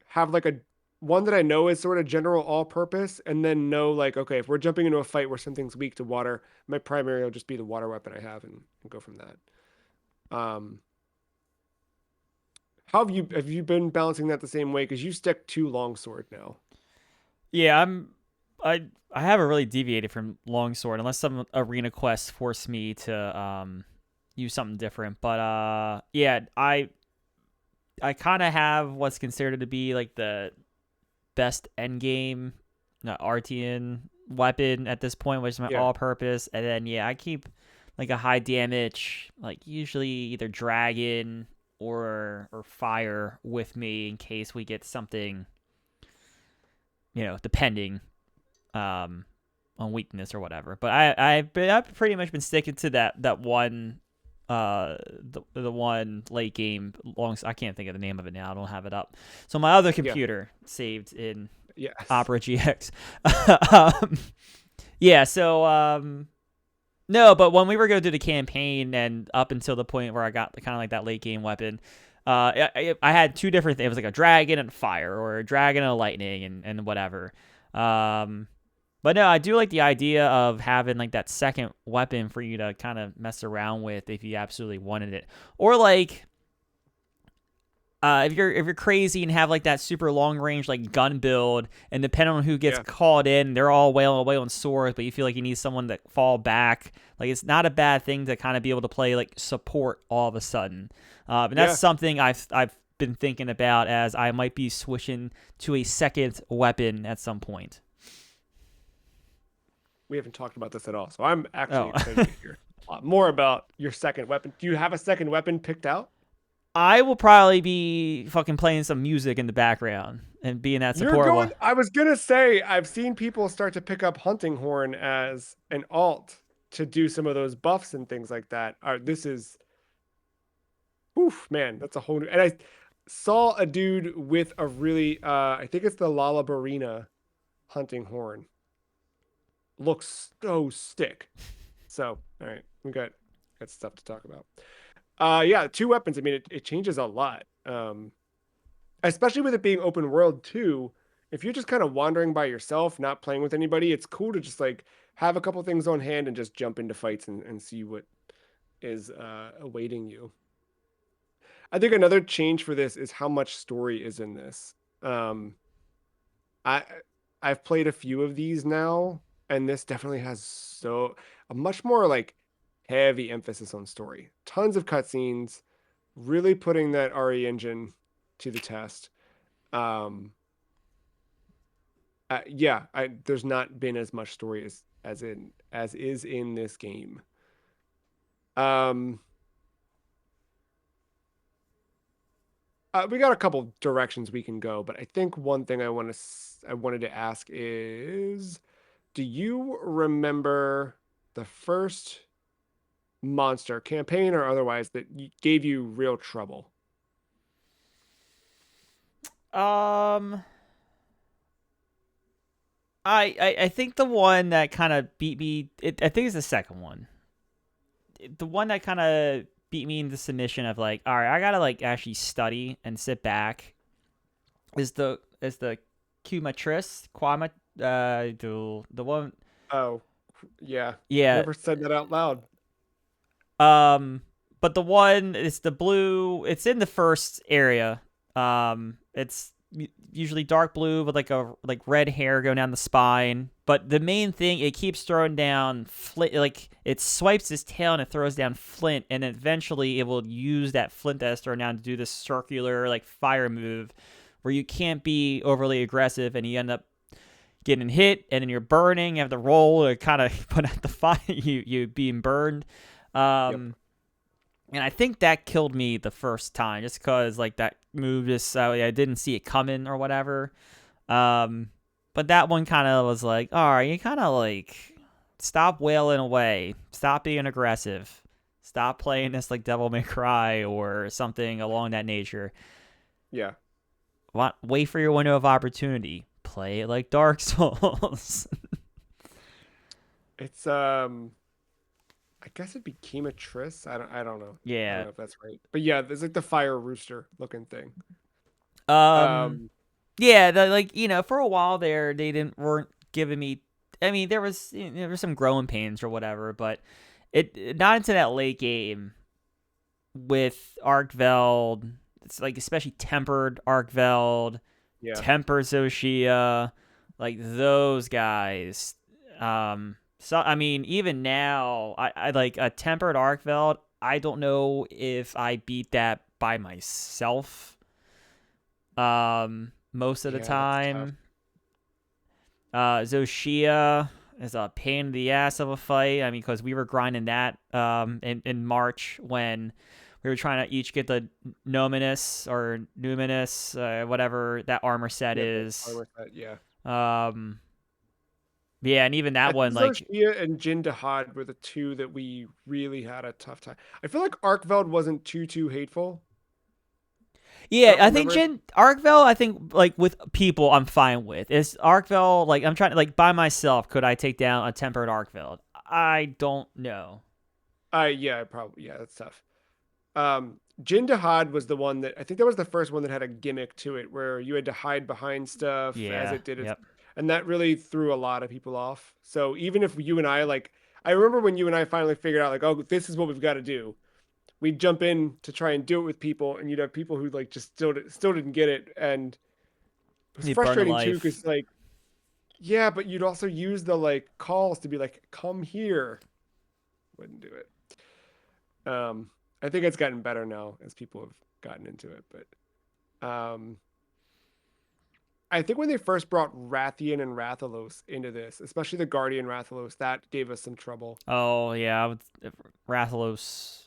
have like a one that I know is sort of general all purpose, and then know like, okay, if we're jumping into a fight where something's weak to water, my primary will just be the water weapon I have and go from that. How have you been balancing that the same way? Because you stick to longsword now. Yeah, I haven't really deviated from longsword unless some arena quests force me to use something different. But yeah, I kind of have what's considered to be like the best end game Artian weapon at this point, which is my Yeah. all purpose. And then yeah, I keep like a high damage, like usually either dragon or fire with me in case we get something, depending um on weakness or whatever. But I've pretty much been sticking to that one the one late game long. I can't think of the name of it now. I don't have it up. So my other Yeah. computer saved in Yes. Opera GX. um, yeah. So no, but when we were going through the campaign and up until the point where I got kind of like that late game weapon, I had two different things. It was like a dragon and fire, or a dragon and lightning, and whatever. Um, but no, I do like the idea of having like that second weapon for you to kind of mess around with if you absolutely wanted it, or like if you're crazy and have like that super long range like gun build, and depending on who gets Yeah. called in, they're all wailing away on swords, but you feel like you need someone to fall back. Like it's not a bad thing to kind of be able to play like support all of a sudden, and that's Yeah. something I've been thinking about as I might be switching to a second weapon at some point. We haven't talked about this at all, so I'm actually Oh, excited to hear a lot more about your second weapon. Do you have a second weapon picked out? I will probably be fucking playing some music in the background and being that You're support going. one. I was gonna say I've seen people start to pick up hunting horn as an alt to do some of those buffs and things like that. This is, oof, man, that's a whole new. And I saw a dude with a really, I think it's the Lalabarina hunting horn. Looks so sick. So, all right, we got stuff to talk about. Yeah, two weapons. I mean, it changes a lot. Especially with it being open world too. If you're just kind of wandering by yourself, not playing with anybody, it's cool to just like have a couple things on hand and just jump into fights and see what is awaiting you. I think another change for this is how much story is in this. Um, I I've played a few of these now, and this definitely has a much more like heavy emphasis on story. Tons of cutscenes, really putting that RE engine to the test. Um, yeah, there's not been as much story as is in this game. Um, we got a couple directions we can go, but I think one thing I wanted to ask is, do you remember the first monster, campaign or otherwise, that gave you real trouble? Um, I think the one that kind of beat me, I think it's the second one. The one that kind of beat me into submission of like, all right, I gotta like actually study and sit back is the Quama, the one. Oh, yeah. Yeah. Never said that out loud. But the one is the blue. It's in the first area. It's usually dark blue with like a like red hair going down the spine. But the main thing, it keeps throwing down flint. Like it swipes its tail and it throws down flint, and then eventually it will use that flint that is thrown down to do this circular like fire move, where you can't be overly aggressive and you end up getting hit, and then you're burning. You have to roll to kind of put out the fire. You being burned. Yep. And I think that killed me the first time, just because like that move just I didn't see it coming or whatever. But that one kind of was like, all right, you kind of like stop wailing away, stop being aggressive, stop playing this like Devil May Cry or something along that nature. Yeah. Wait for your window of opportunity. Play it like Dark Souls. It's I guess it'd be Chematris. I don't know. I don't Yeah. know if that's right. But yeah, there's like the fire rooster looking thing. Um. Um Yeah. Like for a while there, they weren't giving me. I mean, there was some growing pains or whatever, but it not into that late game with Arkveld. It's like especially tempered Arkveld, yeah. tempered Zoshia, like those guys. So I mean, even now, I like a tempered Arkveld. I don't know if I beat that by myself. Most of the Yeah, that's tough. time. Zoshia is a pain in the ass of a fight. I mean, because we were grinding that in March when we were trying to each get the Nominus or Numinous, whatever that armor set Yeah, is. armor set, yeah. Um, Yeah, and even I that think one, like, Zoshia and Jin Dahad were the two that we really had a tough time. I feel like Arkveld wasn't too hateful. I yeah, don't I think remember. Jin Arkvale, I think like with people, I'm fine with. Is Arkvale like I'm trying to like by myself? Could I take down a tempered Arkvale? I don't know. Yeah, probably. Yeah, that's tough. Jin Dahad was the one that I think that was the first one that had a gimmick to it where you had to hide behind stuff as Yeah, it did its, yep. and that really threw a lot of people off. So even if you and I like, I remember when you and I finally figured out like, oh, this is what we've got to do. We'd jump in to try and do it with people, and you'd have people who like just still didn't get it, and it was You burn a frustrating too life. because like, yeah, but you'd also use the like calls to be like, come here. Wouldn't do it. I think it's gotten better now as people have gotten into it, but I think when they first brought Rathian and Rathalos into this, especially the Guardian Rathalos, that gave us some trouble. Oh yeah, Rathalos.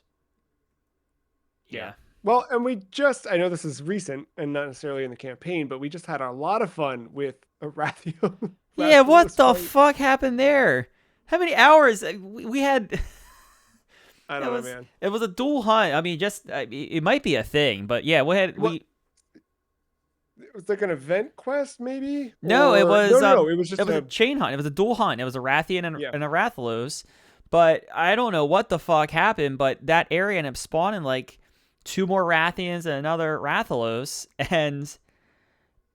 Yeah. Yeah. Well, and I know this is recent and not necessarily in the campaign, but we just had a lot of fun with a Rathian Yeah, what Rathalos the fight. fuck happened there? How many hours we had? I don't know, man. It was a dual hunt. I mean, it might be a thing, but yeah, Well, it was like an event quest, maybe? no, it Or was no, it was it just was a a chain hunt. It was a dual hunt. It was a Rathian yeah. and a Rathalos, but I don't know what the fuck happened. But that area ended up spawning like two more Rathians and another Rathalos, and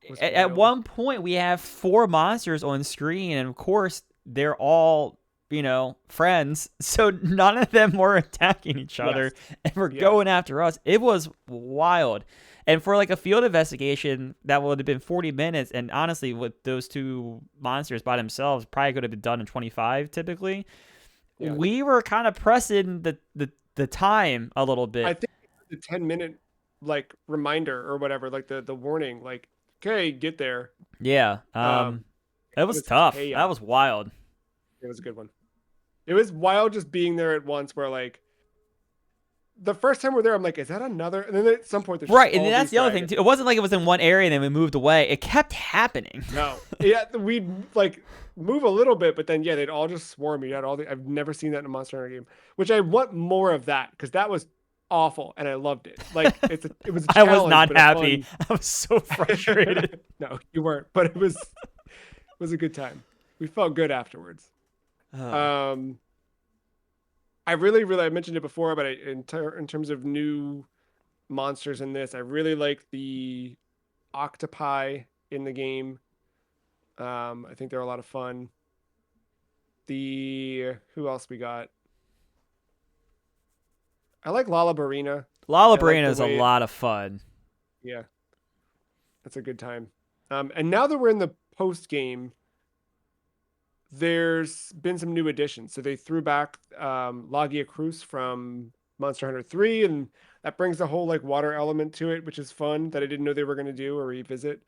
It was at wild. one point we have four monsters on screen, and of course they're all friends, so none of them were attacking each Yes. other and were Yes. going after us. It was wild. And for like a field investigation that would have been 40 minutes, and honestly with those two monsters by themselves probably could have been done in 25 typically. Yeah. We were kind of pressing the time a little I bit. think the 10-minute like reminder or whatever, like the warning, like, okay, get there. Yeah. Um, It it was was tough. That chaos. was wild. It was a good one. It was wild just being there at once where like the first time we're there, I'm like, is that another? And then at some point there's just Right, and all that's these the other thing dragons. too. It wasn't like it was in one area and then we moved away. It kept happening. No. Yeah, we'd like move a little bit, but then yeah, they'd all just swarm. You had all the I've never seen that in a Monster Hunter game. Which I want more of that, because that was awful and I loved it. Like it was a I was challenge, not but a happy. fun. I was so frustrated. No, you weren't, but it was a good time. We felt good afterwards. Oh. Um, I really, I mentioned it before, but in terms of new monsters in this, I really like the octopi in the game. I think they're a lot of fun. The who else we got? I like Lala Barina. Lala I like Brina the is a way, lot of fun. yeah, that's a good time. And now that we're in the post game, there's been some new additions. So they threw back Lagia Cruz from Monster Hunter 3, and that brings the whole like water element to it, which is fun that I didn't know they were going to do or revisit.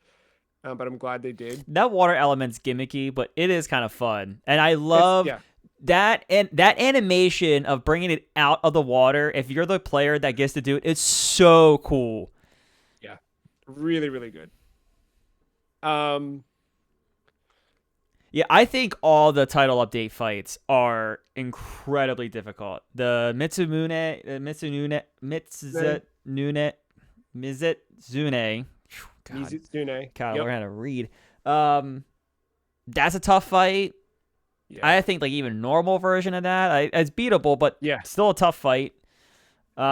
But I'm glad they did. That water element's gimmicky, but it is kind of fun. And I It's love yeah, that and that animation of bringing it out of the water. If you're the player that gets to do it, it's so cool. yeah, really, really good. Um, Yeah, I think all the title update fights are incredibly difficult. The Mizuzune. God, Mizitsune. God, I Yep. learned how to read. That's a tough fight. Yeah. I think like even normal version of that, it's beatable, but Yeah. still a tough fight.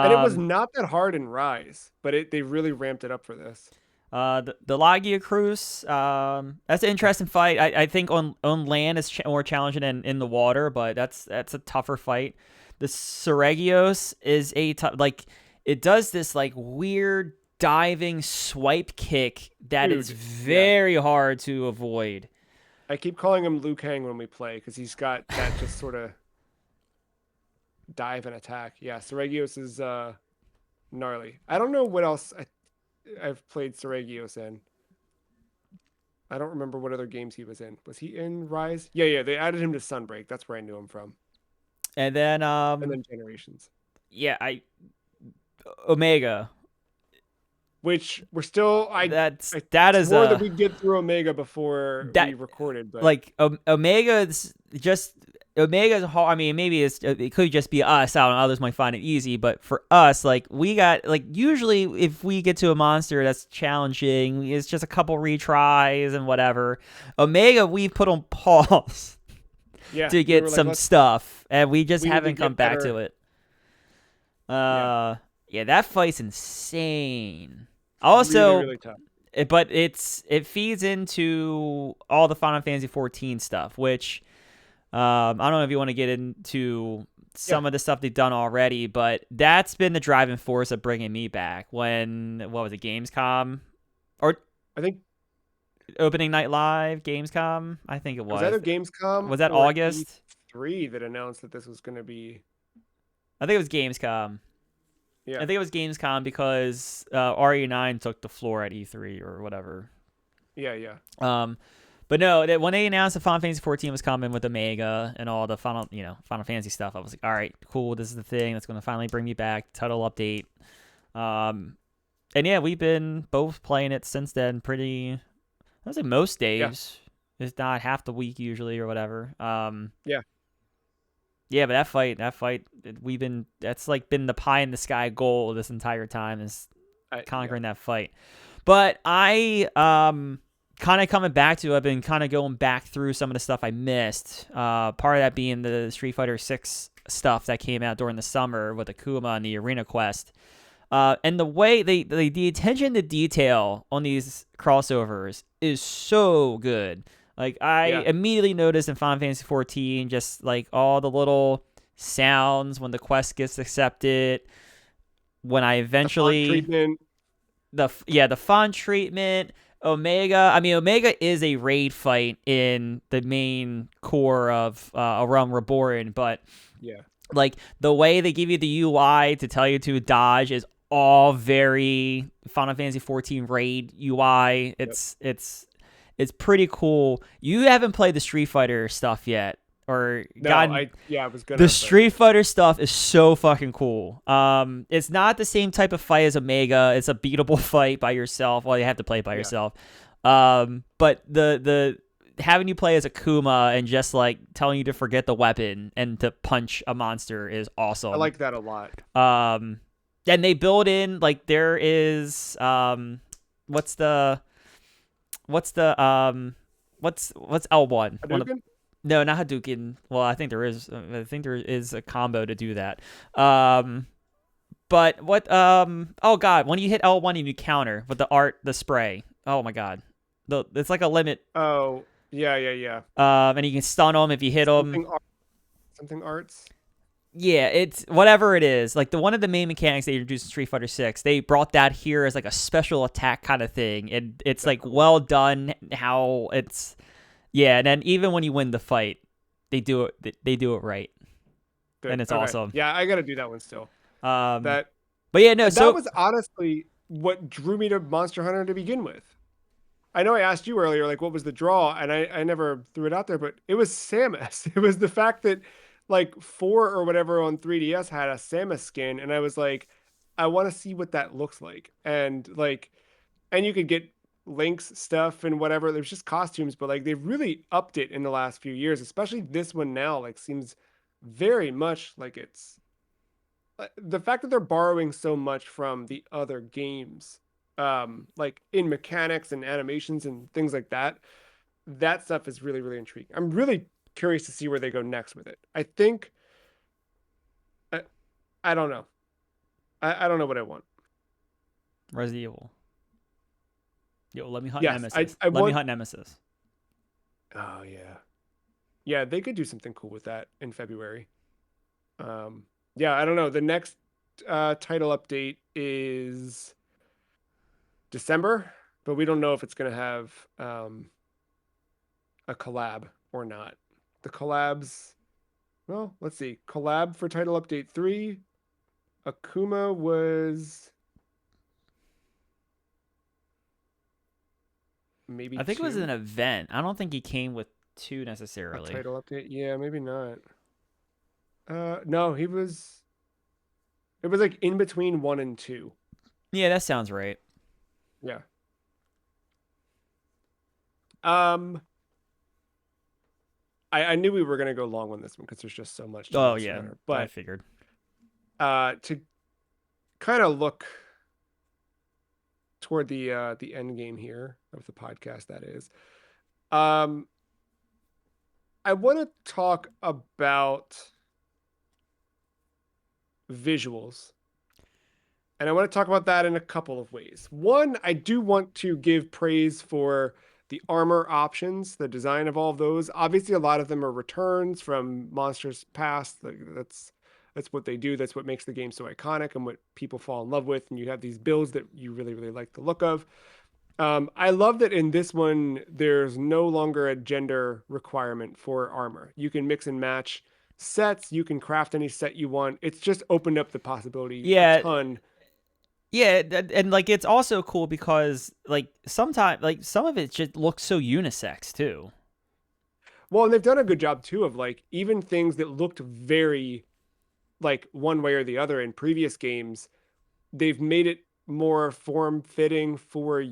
And it was Um, not that hard in Rise, but they really ramped it up for this. the Lagia Cruise, that's an interesting fight. I think on land is more challenging than in the water, but that's a tougher fight. The Seregios is like it does this like weird diving swipe kick that is Dude, yeah. very hard to avoid. I keep calling him Liu Kang when we play because he's got that just sort of dive and attack. Yeah, Seregios is gnarly. I don't know what else I've played Seregios in. I don't remember what other games he was in. Was he in Rise? Yeah, yeah. They added him to Sunbreak. That's where I knew him from. And then And then Generations. yeah, Omega. which we're still. That's I that is swore that we'd get through Omega before we that recorded, but like Omega's just Omega's hard. I mean, maybe it could just be us. I don't know. Others might find it easy, but for us, like we got like usually if we get to a monster that's challenging, it's just a couple retries and whatever. Omega, we've put on pause yeah, to we get were like, some stuff, and we just we need to haven't come get back better. to it. Yeah, Yeah, that fight's insane. really, Also, really tough. but it feeds into all the Final Fantasy 14 stuff, which I don't know if you want to get into Yeah, some of the stuff they've done already, but that's been the driving force of bringing me back. When what was it, Gamescom or I think opening night live, Gamescom? I think it it was was. either Gamescom Was that or August? E3 that announced that this was going to be. I think it was Gamescom. I Yeah, think it was Gamescom because RE9 took the floor at E3 or whatever. yeah, yeah. Um, but no, when they announced that Final Fantasy 14 was coming with Omega and all the Final Fantasy stuff, I was like, all right, cool. This is the thing that's going to finally bring me back. Title update. And yeah, we've been both playing it since then. I would say most Yeah, days, if not half the week usually or whatever. yeah. Yeah, but that fight, that's like been the pie in the sky goal this entire time is Yeah. conquering that fight. But I kind of coming back to it, I've been kind of going back through some of the stuff I missed. Part of that being the Street Fighter 6 stuff that came out during the summer with Akuma and the Arena Quest. And the way the attention to detail on these crossovers is so good. Like I Yeah. immediately noticed in Final Fantasy 14, just like all the little sounds when the quest gets accepted. When I The font eventually treatment. the font treatment, Omega. I mean, Omega is a raid fight in the main core of A Realm Reborn, but Yeah. like the way they give you the UI to tell you to dodge is all very Final Fantasy 14 raid UI. Yep. It's pretty cool. You haven't played the Street Fighter stuff yet, or No, gotten I was the gonna, but Street Fighter stuff is so fucking cool. It's not the same type of fight as Omega. It's a beatable fight by yourself. Well, you have to play it by yeah, yourself. But the having you play as Akuma and just like telling you to forget the weapon and to punch a monster is I awesome. like that a lot. And they build in like there is what's the what's L1? Hadouken? No, not Hadouken. Well, I think there is. I think there is a combo to do that. But what? Oh God, when you hit L1 and you counter with the spray. Oh my God, it's like a limit. Oh, yeah, yeah, yeah. And you can stun them if you hit them. Something arts. Yeah, it's whatever it is. Like one of the main mechanics they introduced in Street Fighter 6, they brought that here as like a special attack kind of thing, and it's That's like cool. well done. How it's yeah, and then even when you win the fight, they do it. They do it right, Good. and it's Okay. awesome. Yeah, I gotta do that one still. Um, That but yeah, no. that So was honestly what drew me to Monster Hunter to begin with. I know I asked you earlier, like, what was the draw, and I never threw it out there, but it was Samus. It was the fact that like 4 or whatever on 3DS had a Samus skin, and I was like, I want to see what that looks like, and like, and you could get Link's stuff and whatever. There's just costumes, but like they've really upped it in the last few years, especially this one now. Like, seems very much like it's the fact that they're borrowing so much from the other games, like in mechanics and animations and things like that. That stuff is really, really intriguing. I'm really curious to see where they go next with it. I think I, I don't know. I don't know what I want. Resident Evil. Yo, let me hunt Yes, Nemesis. I Let me want. hunt Nemesis. Oh yeah, yeah. They could do something cool with that in February. Um, yeah, I don't know. The next title update is December, but we don't know if it's gonna have a collab or not. The collabs, well, let's see. Collab for title update 3. Akuma was maybe I think it was 2. an event. I don't think he came with two A necessarily. title update. Yeah, maybe not. No, it was like in between 1 and 2. Yeah, that sounds right. Yeah. Um, I knew we were gonna go long on this one because there's just so much to Oh Monster yeah, Hunter. I But figured. to kind of look toward the end game here of the podcast, that is, um, I want to talk about visuals. And I want to talk about that in a couple of ways. One, I do want to give praise for the armor options, the design of all of those. Obviously, a lot of them are returns from monsters past. That's what they do. That's what makes the game so iconic and what people fall in love with. And you have these builds that you really, really like the look of. I love that in this one, there's no longer a gender requirement for armor. You can mix and match sets. You can craft any set you want. It's just opened up the possibility a Yeah, ton. yeah, and like it's also cool because like sometimes like some of it just looks so unisex too. Well, and they've done a good job too of like even things that looked very like one way or the other in previous games, they've made it more form fitting for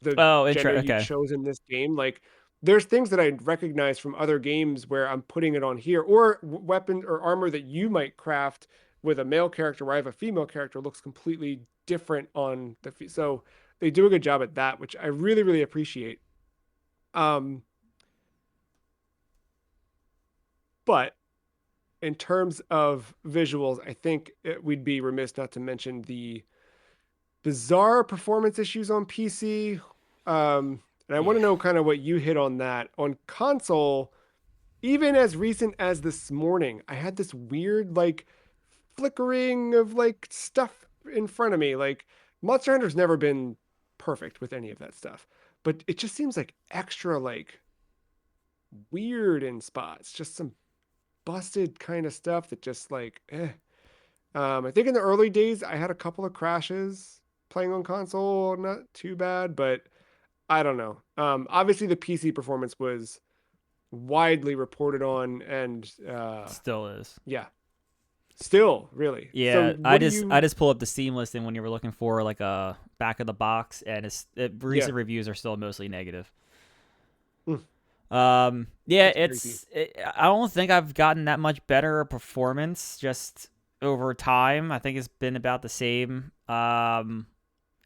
the Oh, gender you okay. chose in this game. Like there's things that I recognize from other games where I'm putting it on here, or weapon or armor that you might craft with a male character where I have a female character looks completely different on so they do a good job at that, which I really, really appreciate. Um, but in terms of visuals, I think we'd be remiss not to mention the bizarre performance issues on PC. And I want to Yeah. know kind of what you hit on that. On console, even as recent as this morning, I had this weird like flickering of like stuff in front of me. Like Monster Hunter's never been perfect with any of that stuff, but it just seems like extra like weird in spots. Just some busted kind of stuff that just like I think in the early days I had a couple of crashes playing on console, not too bad, but I don't know. Obviously the PC performance was widely reported on, and Still is. yeah, still really. So Yeah, what do I you? just pull up the Steam listing when you were looking for like a back of the box, and Yeah, recent reviews are still mostly negative. mm, Yeah, that's crazy. I don't think I've gotten that much better performance just over time. I think it's been about the same.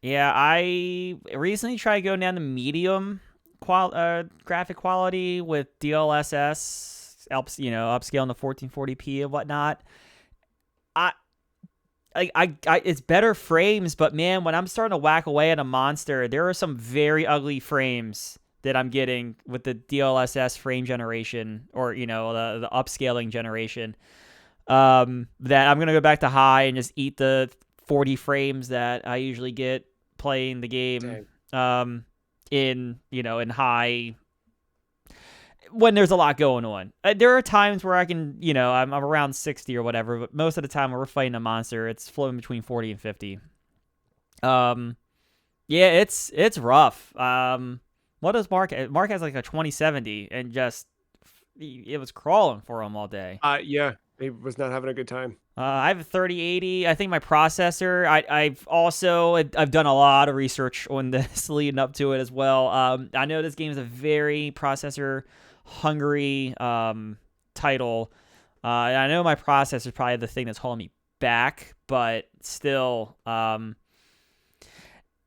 Yeah, I recently tried going down to medium graphic quality with DLSS, helps upscaling to 1440p and whatnot. I it's better frames, but man, when I'm starting to whack away at a monster, there are some very ugly frames that I'm getting with the DLSS frame generation, or the upscaling generation. That I'm gonna go back to high and just eat the 40 frames that I usually get playing the game. Dang. Um, in high when there's a lot going on. There are times where I can, I'm around 60 or whatever, but most of the time when we're fighting a monster, it's floating between 40 and 50. Um, yeah, it's rough. What does Mark? Mark has like a 2070, and just it was crawling for him all day. Yeah, he was not having a good time. I have a 3080. I think my processor. I've done a lot of research on this leading up to it as well. I know this game is a very processor hungry title. I know my processor is probably the thing that's holding me back, but still,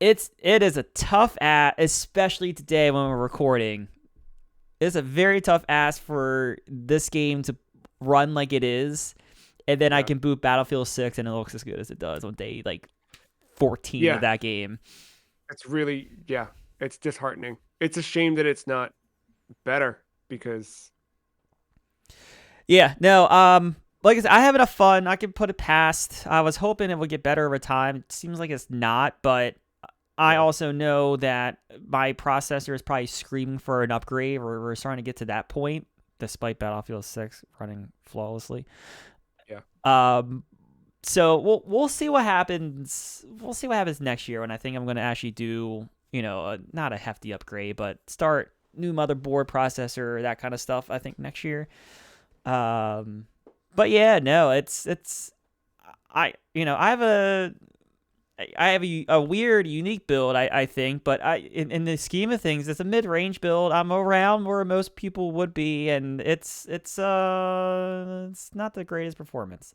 it is a tough ask, especially today when we're recording. It's a very tough ask for this game to run like it is, and then I Yeah, can boot Battlefield 6 and it looks as good as it does on day like 14 of yeah, that game. it's really yeah, it's disheartening. It's a shame that it's not better because Yeah, no, like I said, I have enough fun. I can put it past. I was hoping it would get better over time. It seems like it's not, but I yeah, also know that my processor is probably screaming for an upgrade. We're starting to get to that point, despite Battlefield 6 running flawlessly. yeah, Um, so we'll see what happens. We'll see what happens next year when I think I'm going to actually do not a hefty upgrade, but start new motherboard, processor, that kind of stuff. I think next year. Um, but yeah, no, it's I have I have a weird, unique build, I think, but in the scheme of things, it's a mid-range build. I'm around where most people would be, and it's not the greatest performance.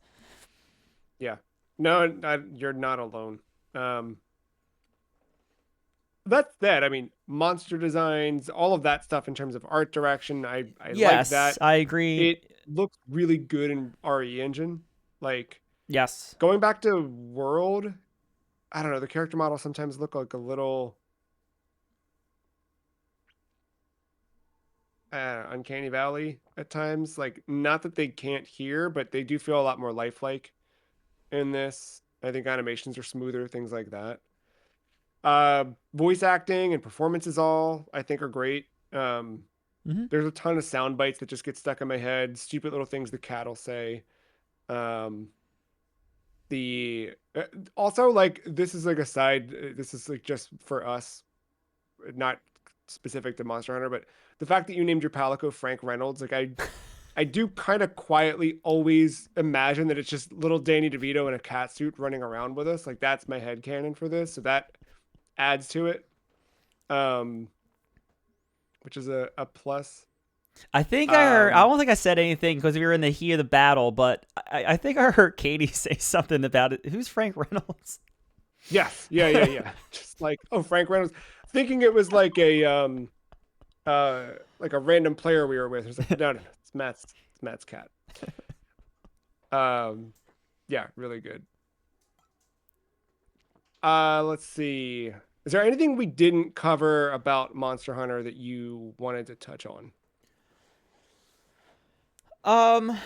Yeah. No, you're not alone. Um, that said, I mean, monster designs, all of that stuff in terms of art direction, I like Yes, that. I agree. It looks really good in RE Engine. Like Yes. going back to World, I don't know, the character models sometimes look like a little uncanny valley at times. Like not that they can't hear, but they do feel a lot more lifelike in this. I think animations are smoother, things like that. Voice acting and performances all I think are great. Hmm. There's a ton of sound bites that just get stuck in my head. Stupid little things the cat will say. Um, the Also like this is like a side. This is like just for us, not specific to Monster Hunter, but the fact that you named your Palico Frank Reynolds, like I do kind of quietly always imagine that it's just little Danny DeVito in a cat suit running around with us. Like that's my head canon for this. So that adds to it. Um, which is a plus. I think I heard. I Um, don't think I said anything because we were in the heat of the battle, but I think I heard Katie say something about it. Who's Frank Reynolds? yes, yeah. Just like oh, Frank Reynolds, thinking it was like a random player we were with. It's like no, it's Matt's cat. Um, yeah, really good. Let's see. Is there anything we didn't cover about Monster Hunter that you wanted to touch on? um,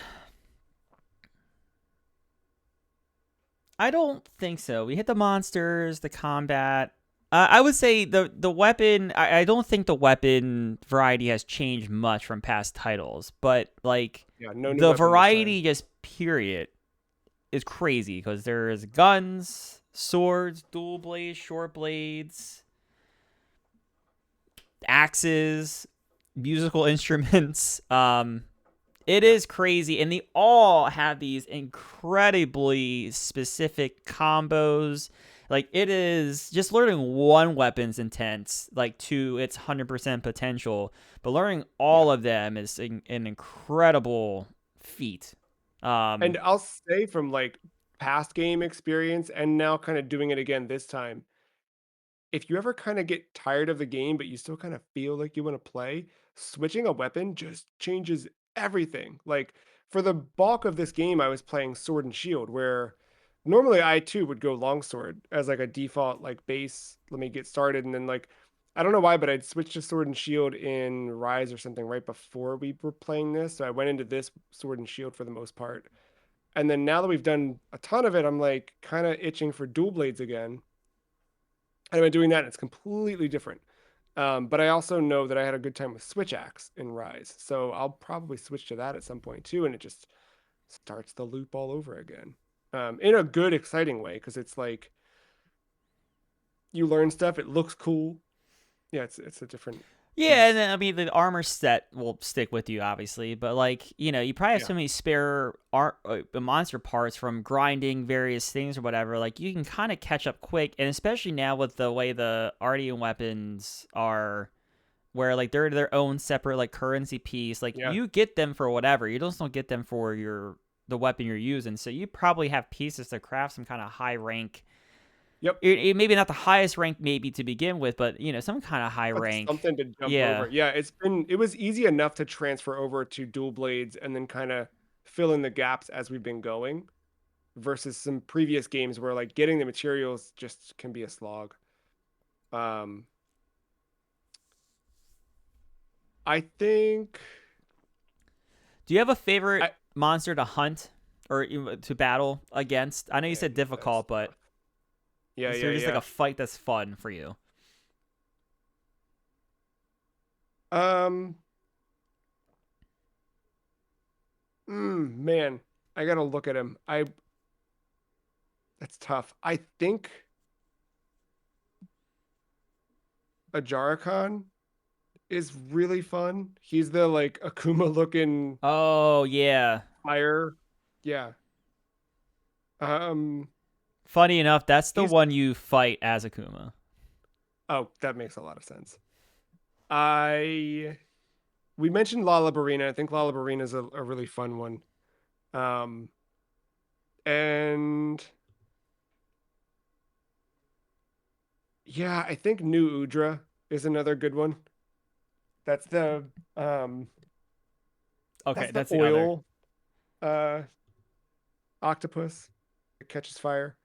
I don't think so. We hit the monsters, the combat. I would say the weapon. I don't think the weapon variety has changed much from past titles, but like Yeah, no new the weapon this time. variety, just period, is crazy because there's guns, swords, dual blades, short blades, axes, musical instruments. It Yeah. is crazy, and they all have these incredibly specific combos. Like it is just learning one weapon's intense, like to its 100% potential, but learning Yeah. all of them is an incredible feat. Um, And I'll say from like past game experience and now kind of doing it again this time, if you ever kind of get tired of the game, but you still kind of feel like you want to play, switching a weapon just changes everything. Like for the bulk of this game, I was playing Sword and Shield, where normally I too would go longsword as like a default like base. Let me get started, and then like I don't know why, but I'd switch to Sword and Shield in Rise or something right before we were playing this. So I went into this Sword and Shield for the most part. And then now that we've done a ton of it, I'm like kind of itching for dual blades again. And I've been doing that, and it's completely different. But I also know that I had a good time with Switch Axe in Rise, so I'll probably switch to that at some point too, and it just starts the loop all over again, in a good, exciting way because it's like you learn stuff. It looks cool. Yeah, it's a different Yeah, and beast. then, I mean the armor set will stick with you obviously, but like you probably have Yeah, so many spare monster parts from grinding various things or whatever. Like you can kind of catch up quick, and especially now with the way the Ardean weapons are, where like they're their own separate like currency piece. Like yeah, you get them for whatever, you just don't get them for the weapon you're using. So you probably have pieces to craft some kind of high rank yep. maybe not the highest rank maybe to begin with, but some kind of high But rank. something to jump Yeah. over. Yeah, it was easy enough to transfer over to dual blades and then kind of fill in the gaps as we've been going versus some previous games where like getting the materials just can be a slog. Um, I think Do you have a favorite I monster to hunt or to battle against? I know you said man, that's difficult, but tough. Yeah, is yeah, there just like yeah. a fight that's fun for you? Um, man, I gotta look at him. I That's tough. I think a Jarrakan is really fun. He's the like Akuma looking Oh yeah, fire. Yeah. Um, Funny enough, that's the He's one you fight as Akuma. Oh, that makes a lot of sense. I We mentioned Lollabarina. I think Lollabarina is a really fun one. Um, and yeah, I think New Udra is another good one. That's the um, Okay, that's the that's the other. oil uh octopus that catches fire.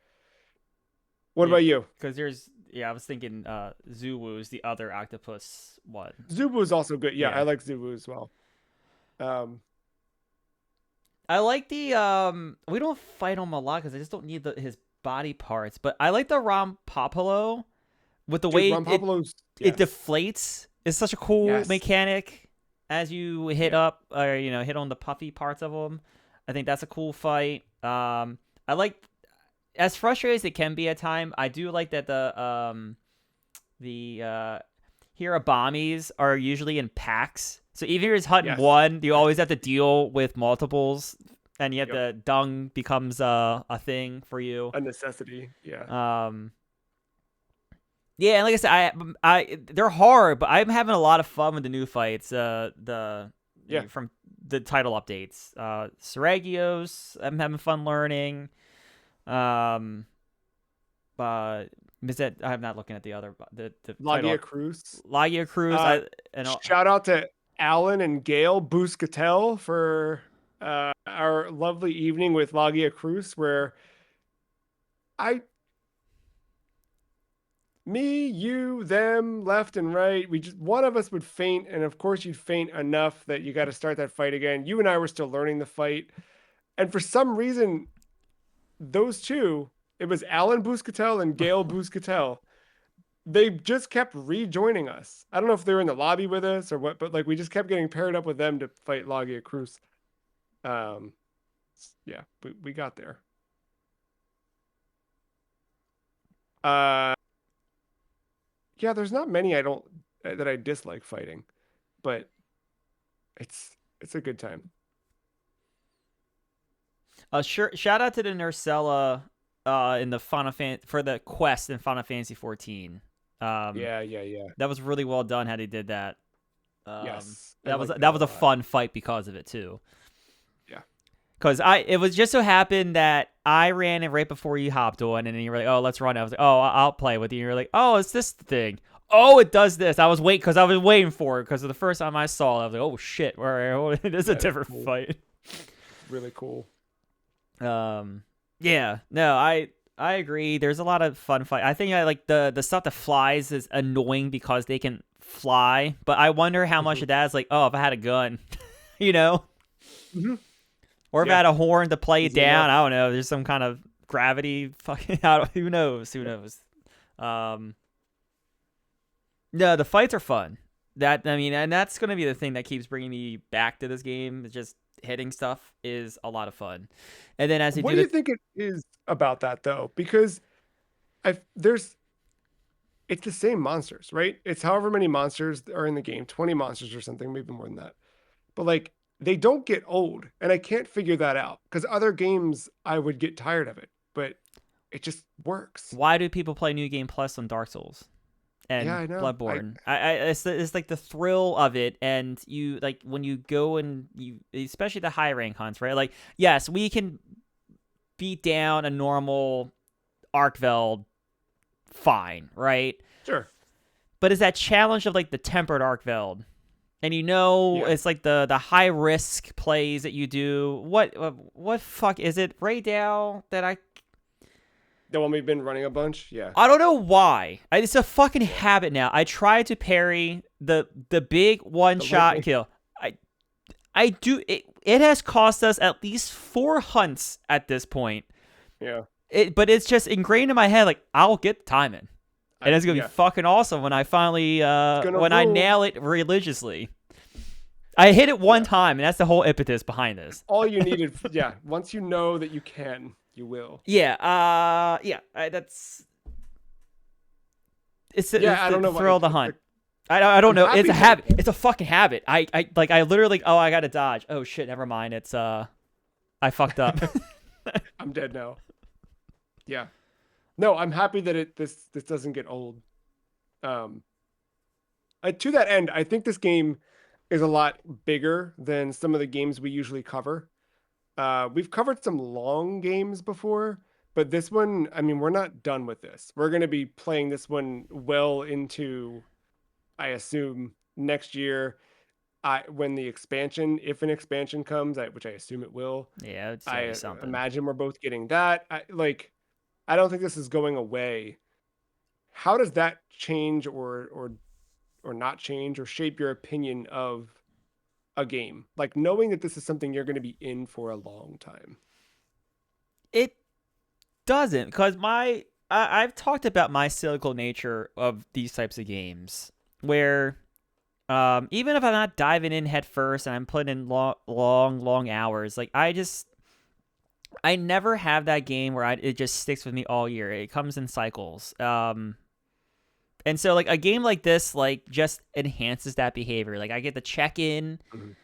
What Yeah, about you? because there's I was thinking Zuwu's the other octopus one. Zubu is also good. Yeah, I Yeah. like Zubu as well. Um, I like the we don't fight him a lot because I just don't need his body parts, but I like the Ram Popolo with the Dude, way Ronpopolo's it yes, deflates. It's such a cool yes, mechanic as you hit yeah, up or hit on the puffy parts of them. I think that's a cool fight. I like as frustrating as it can be at time. I do like that the Hirabamis are usually in packs. So even if you're just hunting yes, one, you yes, always have to deal with multiples, and yet yep, the dung becomes a thing for you. a necessity. Yeah, Um, yeah, and like I said, I they're hard, but I'm having a lot of fun with the new fights. yeah. From the title updates. Seragios, I'm having fun learning. Um, is that I'm not looking at the Lagia title. Cruz. Lagia Cruz. Uh, And Shout out to Alan and Gail Buscatel for our lovely evening with Lagia Cruz, where I, me, you, them, left and right, we just one of us would faint, and of course you'd faint enough that you got to start that fight again. You and I were still learning the fight, and for some reason, those two, it was Alan Buscatel and Gail Buscatel. They just kept rejoining us. I don't know if they were in the lobby with us or what, but like we just kept getting paired up with them to fight Lagia Cruz. Um, yeah, we got there. Uh, yeah, there's not many I don't that I dislike fighting, but it's a good time. shout out to the Nursella in the for the quest in Final Fantasy 14. Yeah, yeah, yeah. That was really well done how they did that. Yes, I That was like that that a was a lot. fun fight because of it too. Yeah. Because it was just so happened that I ran it right before you hopped on, and then you were like, "Oh, let's run." I was like, "Oh, I'll play with you." And you're like, "Oh, it's this thing. Oh, it does this." I was waiting for it because the first time I saw it, I was like, "Oh shit, it is a That is different cool. fight." It's really cool. Yeah, no, I agree. There's a lot of fun fight. I think I like the stuff that flies is annoying because they can fly, but I wonder how much Hmm. of that is like, oh, if I had a gun, you know, Hmm. or if I Yeah, had a horn to play it easy down. enough. I don't know. There's some kind of gravity. Fucking, who knows? Who knows? Um, no, the fights are fun. And that's gonna be the thing that keeps bringing me back to this game. It's just hitting stuff is a lot of fun, and then as you What do do you the think it is about that though? Because I there's it's the same monsters, right? It's however many monsters are in the game, 20 monsters or something, maybe more than that. But like they don't get old, and I can't figure that out because other games I would get tired of it, but it just works. why do people play New Game Plus on Dark Souls Yeah, and I know. Bloodborne? It's like the thrill of it, and you like when you go and you, especially the high rank hunts, right? Like, yes, we can beat down a normal Arkveld, fine, right? Sure. But it's that challenge of like the tempered Arkveld, and Yeah. it's like the high risk plays that you do. What fuck is it, Ray Dow that The one we've been running a bunch. Yeah. I don't know why. It's a fucking Yeah. habit now. I try to parry the big one The shot lightning. kill. I do it. It has cost us at least 4 hunts at this point. Yeah. But it's just ingrained in my head. Like, I'll get the timing, and it's gonna be Yeah. fucking awesome when I finally It's gonna when I rule. nail it religiously. I hit it one Yeah. time, and that's the whole impetus behind this. All you needed. Yeah. Once you know that you can, you will. Yeah. That's it's Yeah. I the don't know why. thrill of the It's hunt. like, I don't I'm know. It's happy a that habit. It's a fucking habit. I literally, oh, I gotta dodge. Oh shit, never mind. It's I fucked up. I'm dead now. Yeah. No, I'm happy that this doesn't get old. Um, to that end, I think this game is a lot bigger than some of the games we usually cover. We've covered some long games before, but this one, I mean, we're not done with this. We're going to be playing this one well into, I assume, next year. When the expansion, if an expansion comes, which I assume it will, Yeah, it's gotta be I something. imagine we're both getting that. I don't think this is going away. How does that change or not change or shape your opinion of a game? Like knowing that this is something you're going to be in for a long time. It doesn't, because I've talked about my cyclical nature of these types of games, where even if I'm not diving in head first and I'm putting in long hours, like I never have that game where it just sticks with me all year. It comes in cycles. And so like a game like this like just enhances that behavior. Like I get to check in, Mhm.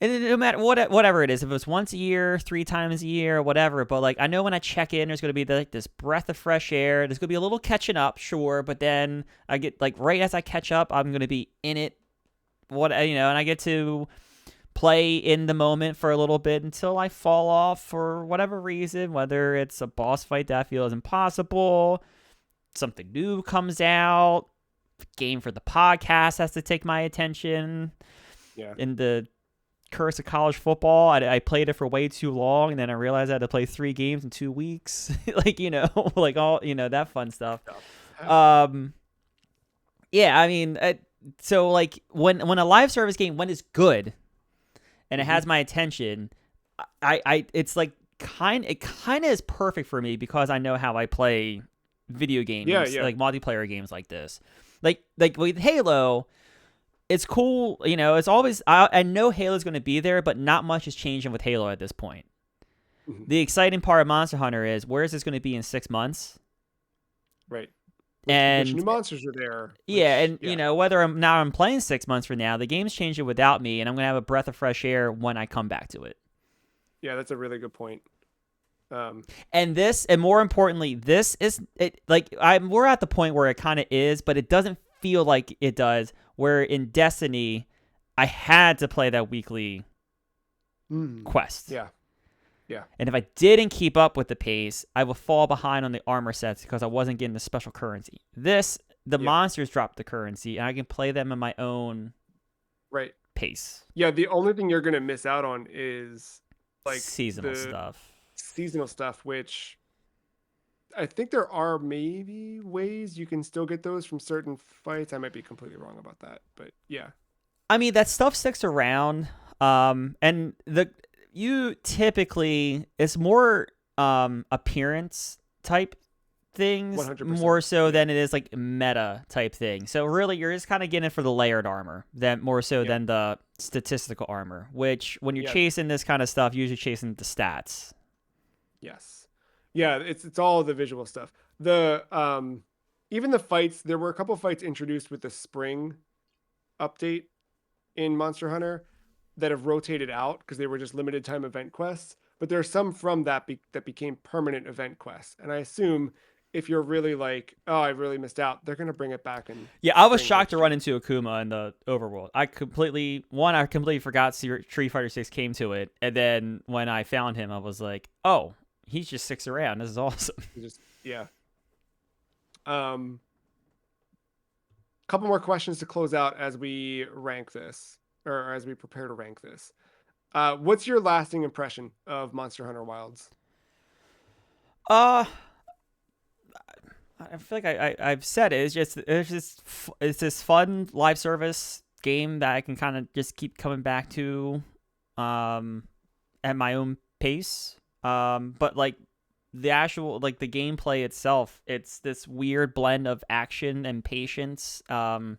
and then no matter whatever it is, if it was once a year, 3 times a year, whatever. But like I know when I check in, there's gonna be like this breath of fresh air. There's gonna be a little catching up, sure, but then I get like right as I catch up, I'm gonna be in it. And I get to play in the moment for a little bit until I fall off for whatever reason, whether it's a boss fight that feels impossible, something new comes out, game for the podcast has to take my attention. Yeah. In the curse of college football, I played it for way too long, and then I realized I had to play 3 games in 2 weeks. Like, like all, that fun stuff. Stuff happens. Um, yeah, I mean, so like when a live service game, when it's good and it Hmm. has my attention, I it's like it kind of is perfect for me because I know how I play video Yeah, games, yeah. like multiplayer games like this. Like with Halo, it's cool. It's always I know Halo's going to be there, but not much is changing with Halo at this point. Mhm. The exciting part of Monster Hunter is where is this going to be in 6 months? Right. Which And new monsters are there? yeah, Which and yeah, whether I'm playing 6 months from now, the game's changing without me, and I'm gonna have a breath of fresh air when I come back to it. yeah, that's a really good point. Um, And more importantly, this is it. Like we're at the point where it kind of is, but it doesn't feel like it does. Where in Destiny, I had to play that weekly quest. yeah, yeah, And if I didn't keep up with the pace, I would fall behind on the armor sets because I wasn't getting the special currency. The yeah. monsters drop the currency, and I can play them in my own Right. pace. Yeah, the only thing you're gonna miss out on is like Seasonal the stuff. seasonal stuff, which I think there are maybe ways you can still get those from certain fights. I might be completely wrong about that, but yeah. I mean, that stuff sticks around. And you typically it's more appearance type things more 100%. so Yeah. than it is like meta type thing. So really, you're just kind of getting it for the layered armor, than more so Yeah. than the statistical armor. Which when you're Yeah. chasing this kind of stuff, you're usually chasing the stats. Yes. Yeah, it's all the visual stuff. The even the fights, there were a couple fights introduced with the spring update in Monster Hunter that have rotated out because they were just limited time event quests. But there are some from that became permanent event quests, and I assume if you're really like, oh, I really missed out, they're gonna bring it back in Yeah, I was spring shocked to next run year. into Akuma in the overworld. I completely forgot Street Fighter 6 came to it, and then when I found him, I was like, oh, he just sticks around. This is awesome. Just yeah. Um, couple more questions to close out as we rank this, or as we prepare to rank this. What's your lasting impression of Monster Hunter Wilds? Uh, I feel like I've said it. It's this fun live service game that I can kind of just keep coming back to, um, at my own pace. But like the actual like the gameplay itself, it's this weird blend of action and patience. And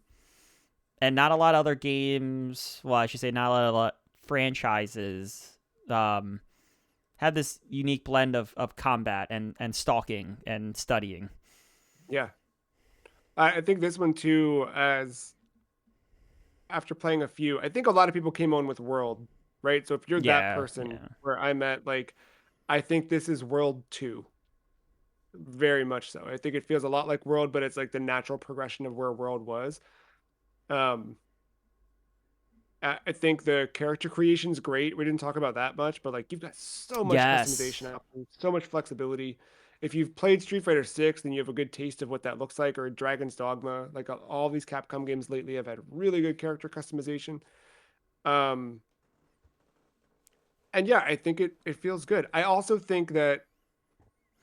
not a lot of other games. Well, I should say not a lot of franchises. Have this unique blend of combat and stalking and studying. Yeah, I think this one too. As after playing a few, I think a lot of people came on with World, right? So if you're that Yeah, person yeah. where I'm at, like, I think this is World 2. very much so. I think it feels a lot like World, but it's like the natural progression of where World was. Um, I think the character creation is great. We didn't talk about that much, but like you've got so much Yes. customization options, so much flexibility. If you've played Street Fighter 6, then you have a good taste of what that looks like, or Dragon's Dogma. Like all these Capcom games lately have had really good character customization. Um, and yeah, I think it feels good. I also think that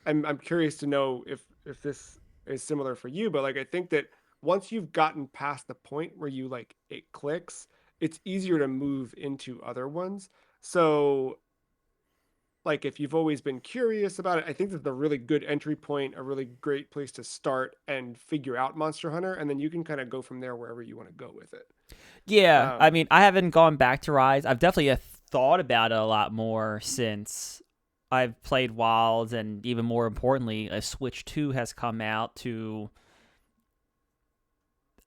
I'm curious to know if this is similar for you, but like I think that once you've gotten past the point where you like it clicks, it's easier to move into other ones. So like if you've always been curious about it, I think that's a really good entry point, a really great place to start and figure out Monster Hunter, and then you can kind of go from there wherever you want to go with it. Yeah, I Um, mean, I haven't gone back to Rise. I've definitely thought about it a lot more since I've played Wilds, and even more importantly, a Switch 2 has come out to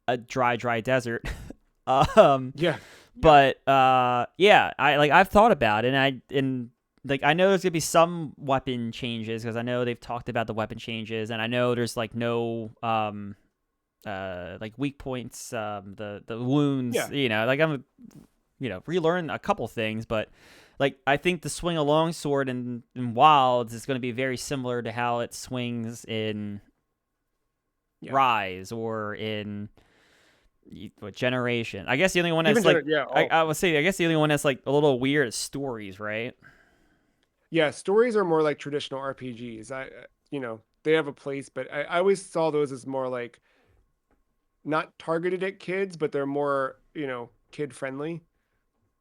a dry desert. um, yeah, yeah, but yeah, I've thought about it, and like I know there's gonna be some weapon changes because I know they've talked about the weapon changes, and I know there's like no like weak points, the wounds, yeah. like I'm relearn a couple things, but like I think the swing a longsword in Wilds is going to be very similar to how it swings in Yeah. Rise or in what Generation. I guess the only one Even that's like yeah, I would say I guess the only one that's like a little weird is Stories, right? yeah, stories are more like traditional RPGs. They have a place, but I always saw those as more like not targeted at kids, but they're more, kid friendly.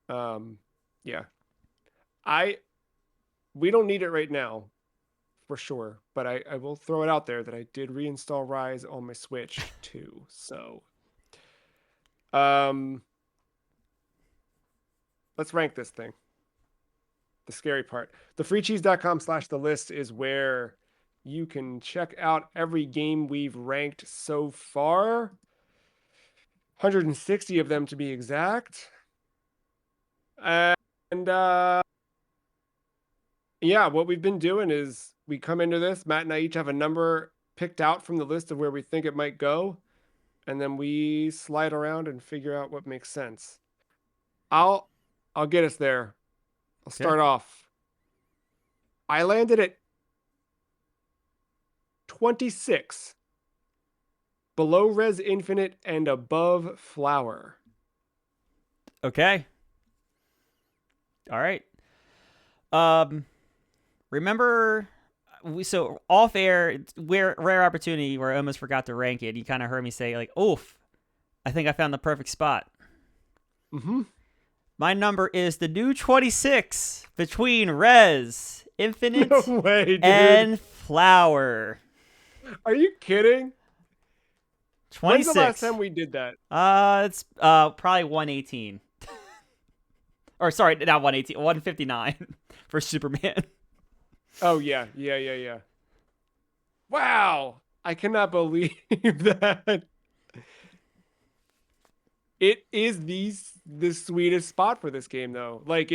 Um, yeah. I We don't need it right now for sure, but I will throw it out there that I did reinstall Rise on my Switch too. So, um, let's rank this thing. The scary part. Thefreecheese.com/the list is where you can check out every game we've ranked so far. 160 of them to be exact. And yeah, what we've been doing is we come into this, Matt and I each have a number picked out from the list of where we think it might go, and then we slide around and figure out what makes sense. I'll I'll get us there. I'll Okay. start off. I landed at 26, below Res Infinite and above Flower. Okay. All right. Um, remember so off air, where rare opportunity where I almost forgot to rank it. You kind of heard me say like, "Oof, I think I found the perfect spot." Mm-hmm. My number is the new 26 between Res, No Infinite, way, dude. and Flower. Are you kidding? When's the last 26. time we did that? It's probably 118. Or sorry, not 118, 159 for Superman. Oh yeah, yeah, yeah, yeah. Wow. I cannot believe that. It is the sweetest spot for this game though. Like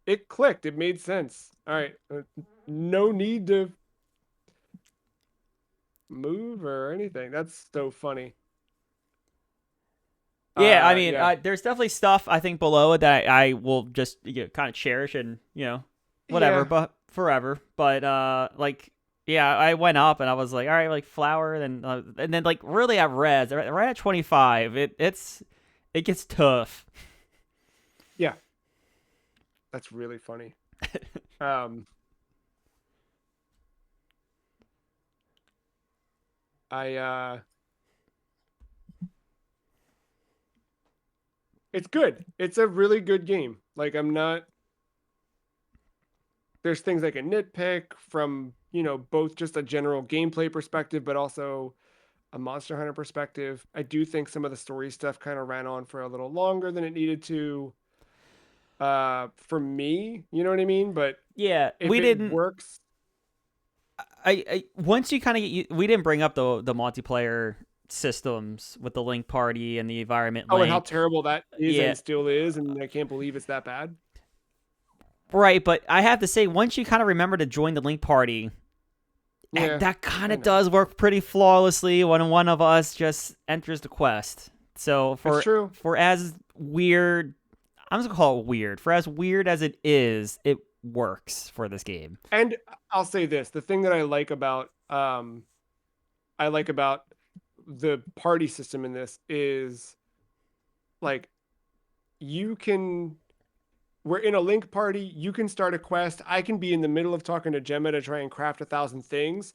it clicked. It made sense. All right. No need to move or anything. That's so funny. Yeah, I mean, Yeah. there's definitely stuff I think below it that I will just kind of cherish and whatever, Yeah. but forever. But like yeah, I went up and I was like, all right, like Flower, and then like really at Res, right at 25, it gets tough. Yeah. That's really funny. Um I It's good. It's a really good game. Like I'm not there's things I can nitpick from, both just a general gameplay perspective, but also a Monster Hunter perspective. I do think some of the story stuff kind of ran on for a little longer than it needed to, for me, you know what I mean? But Yeah, if we it didn't. works, I once you kind of we didn't bring up the multiplayer systems with the link party and the environment oh, and how link. terrible that is Yeah, and still is, and I can't believe it's that bad. right. But I have to say, once you kind of remember to join the link party, And Yeah, that kind I of know. does work pretty flawlessly when one of us just enters the quest. So It's true. for as weird, I'm just gonna call it weird. For as weird as it works for this game. And I'll say this, the thing that I like about the party system in this is like you can we're in a link party, you can start a quest, I can be in the middle of talking to Gemma to try and craft 1,000 things,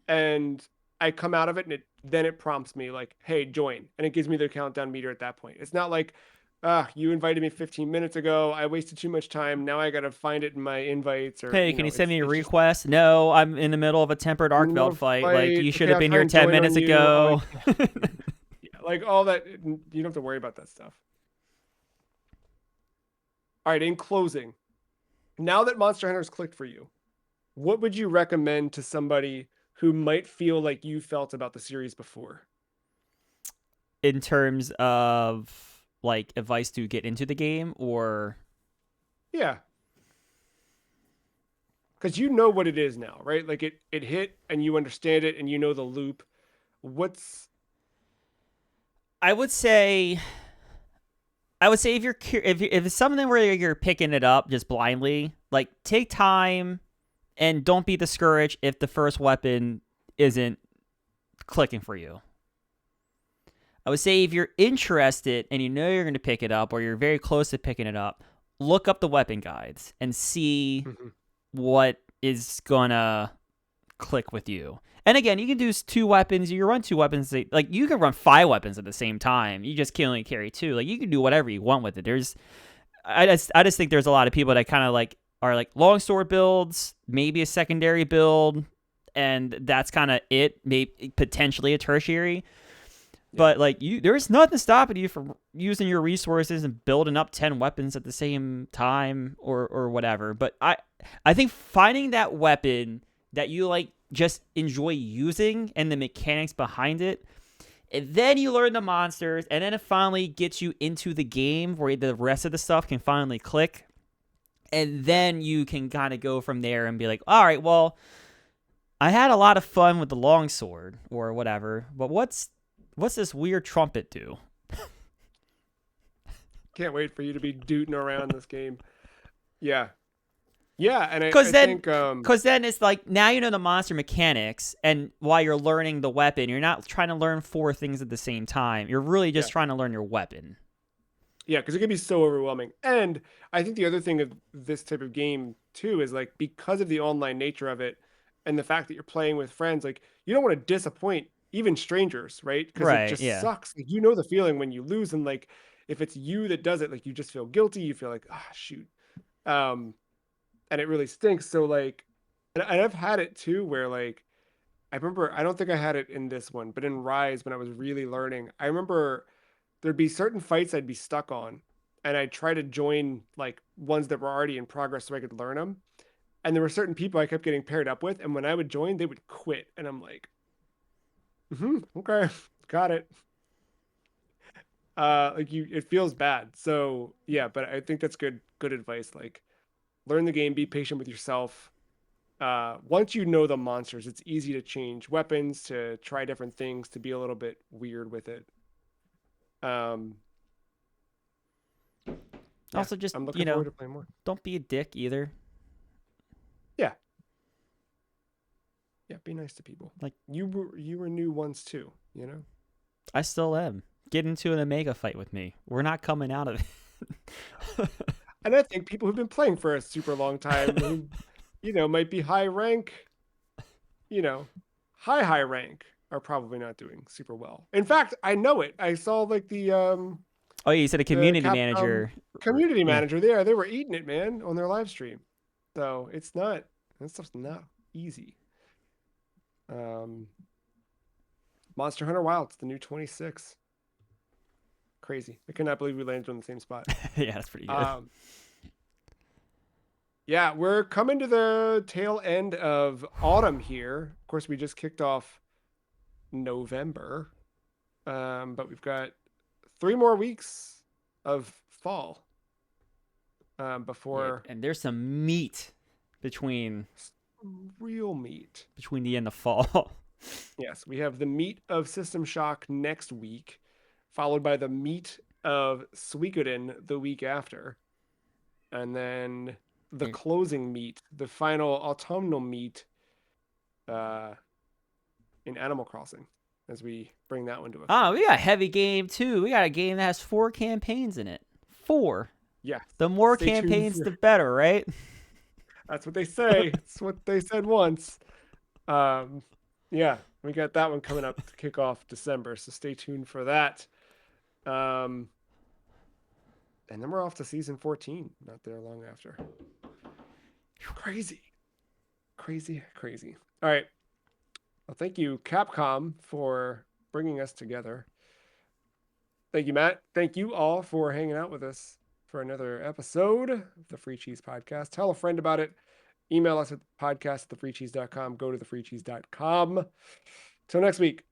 and I come out of it and it prompts me like, hey, join. And it gives me the countdown meter at that point. It's not like, you invited me 15 minutes ago. I wasted too much time. Now I gotta find it in my invites or Hey, can you send me a it's just request? No, I'm in the middle of a tempered I'm in the middle Arcveld of a fight. Like, fight. you should Okay, have I'll been try here and 10 join on minutes you. Oh, I ago. can't. Yeah, like all that you don't have to worry about that stuff. All right, in closing, now that Monster Hunter's clicked for you, what would you recommend to somebody who might feel like you felt about the series before? In terms of like advice to get into the game, or Yeah, because you know what it is now, right? Like it hit and you understand it and you know the loop. What's I would say if you're if it's something where you're picking it up just blindly, like take time and don't be discouraged if the first weapon isn't clicking for you. I would say if you're interested and you know you're going to pick it up or you're very close to picking it up, look up the weapon guides and see Mhm. what is going to click with you. And again, you can do two weapons. You run two weapons. Like you can run five weapons at the same time. You just can only carry two. Like you can do whatever you want with it. I just think there's a lot of people that kind of like are like long sword builds, maybe a secondary build, and that's kind of it. Maybe potentially a tertiary. Yeah. But like there's nothing stopping you from using your resources and building up 10 weapons at the same time or whatever. But I think finding that weapon that you like just enjoy using and the mechanics behind it, and then you learn the monsters, and then it finally gets you into the game where the rest of the stuff can finally click. And Yeah. then you can kind of go from there and be like, all right, well, I had a lot of fun with the longsword or whatever, but what's this weird trumpet do? Can't wait for you to be dooting around this game. Yeah. Yeah, and I, Because I then, think because then it's like now you know the monster mechanics, and while you're learning the weapon, you're not trying to learn four things at the same time. You're really yeah. just trying to learn your weapon. Yeah, because it can be so overwhelming. And I think the other thing of this type of game too is like because of the online nature of it and the fact that you're playing with friends, like you don't want to disappoint even strangers, right? Because it Right? just Yeah. sucks. Like, you know the feeling when you lose, and like if it's you that does it, like you just feel guilty. You feel like, ah, shoot. Um, and it really stinks. So like, and I've had it too, where like I remember I don't think I had it in this one, but in Rise when I was really learning, I remember there'd be certain fights I'd be stuck on, and I'd try to join like ones that were already in progress so I could learn them. And there were certain people I kept getting paired up with, and when I would join, they would quit, and I'm like, okay, got it. Like it feels bad. So yeah, but I think that's good advice. Like, learn the game, be patient with yourself. Once you know the monsters, it's easy to change weapons, to try different things, to be a little bit weird with it. Um, yeah, Also, just I'm looking forward to playing more. don't be a dick either. Yeah, yeah, be nice to people. Like You were new once too, you know? I still am. Get into an Omega fight with me. We're not coming out of it. And I think people who've been playing for a super long time who, might be high rank, you know, high rank are probably not doing super well. In fact, I know it. I saw like Oh, you said a the community Capcom manager. community Yeah. manager there. They were eating it, man, on their live stream. So it's not that stuff's not easy. Um Monster Hunter Wilds, the new 26. Crazy. I cannot believe we landed on the same spot. Yeah, that's pretty good. Um, yeah, we're coming to the tail end of autumn here. Of course, we just kicked off November, but we've got 3 more weeks of fall Yeah, before and there's some meat between real meat. between the end of fall. Yes, we have the meat of System Shock next week, followed by the meat of Suikoden the week after, and then the closing meat, the final autumnal meat, uh, in Animal Crossing, as we bring that one to a Oh, close. we got a heavy game too. We got a game that has 4 campaigns in it. 4. Yes, The more stay tuned campaigns, for. the better, right? That's what they say. It's what they said once. Um, yeah, we got that one coming up to kick off December, so stay tuned for that. Um, and then we're off to season 14, not there long after. Crazy, crazy, crazy. All right. Well, thank you, Capcom, for bringing us together. Thank you, Matt. Thank you all for hanging out with us for another episode of the Free Cheese Podcast. Tell a friend about it. Email us at podcast@thefreecheese.com. Go to thefreecheese.com. Till next week.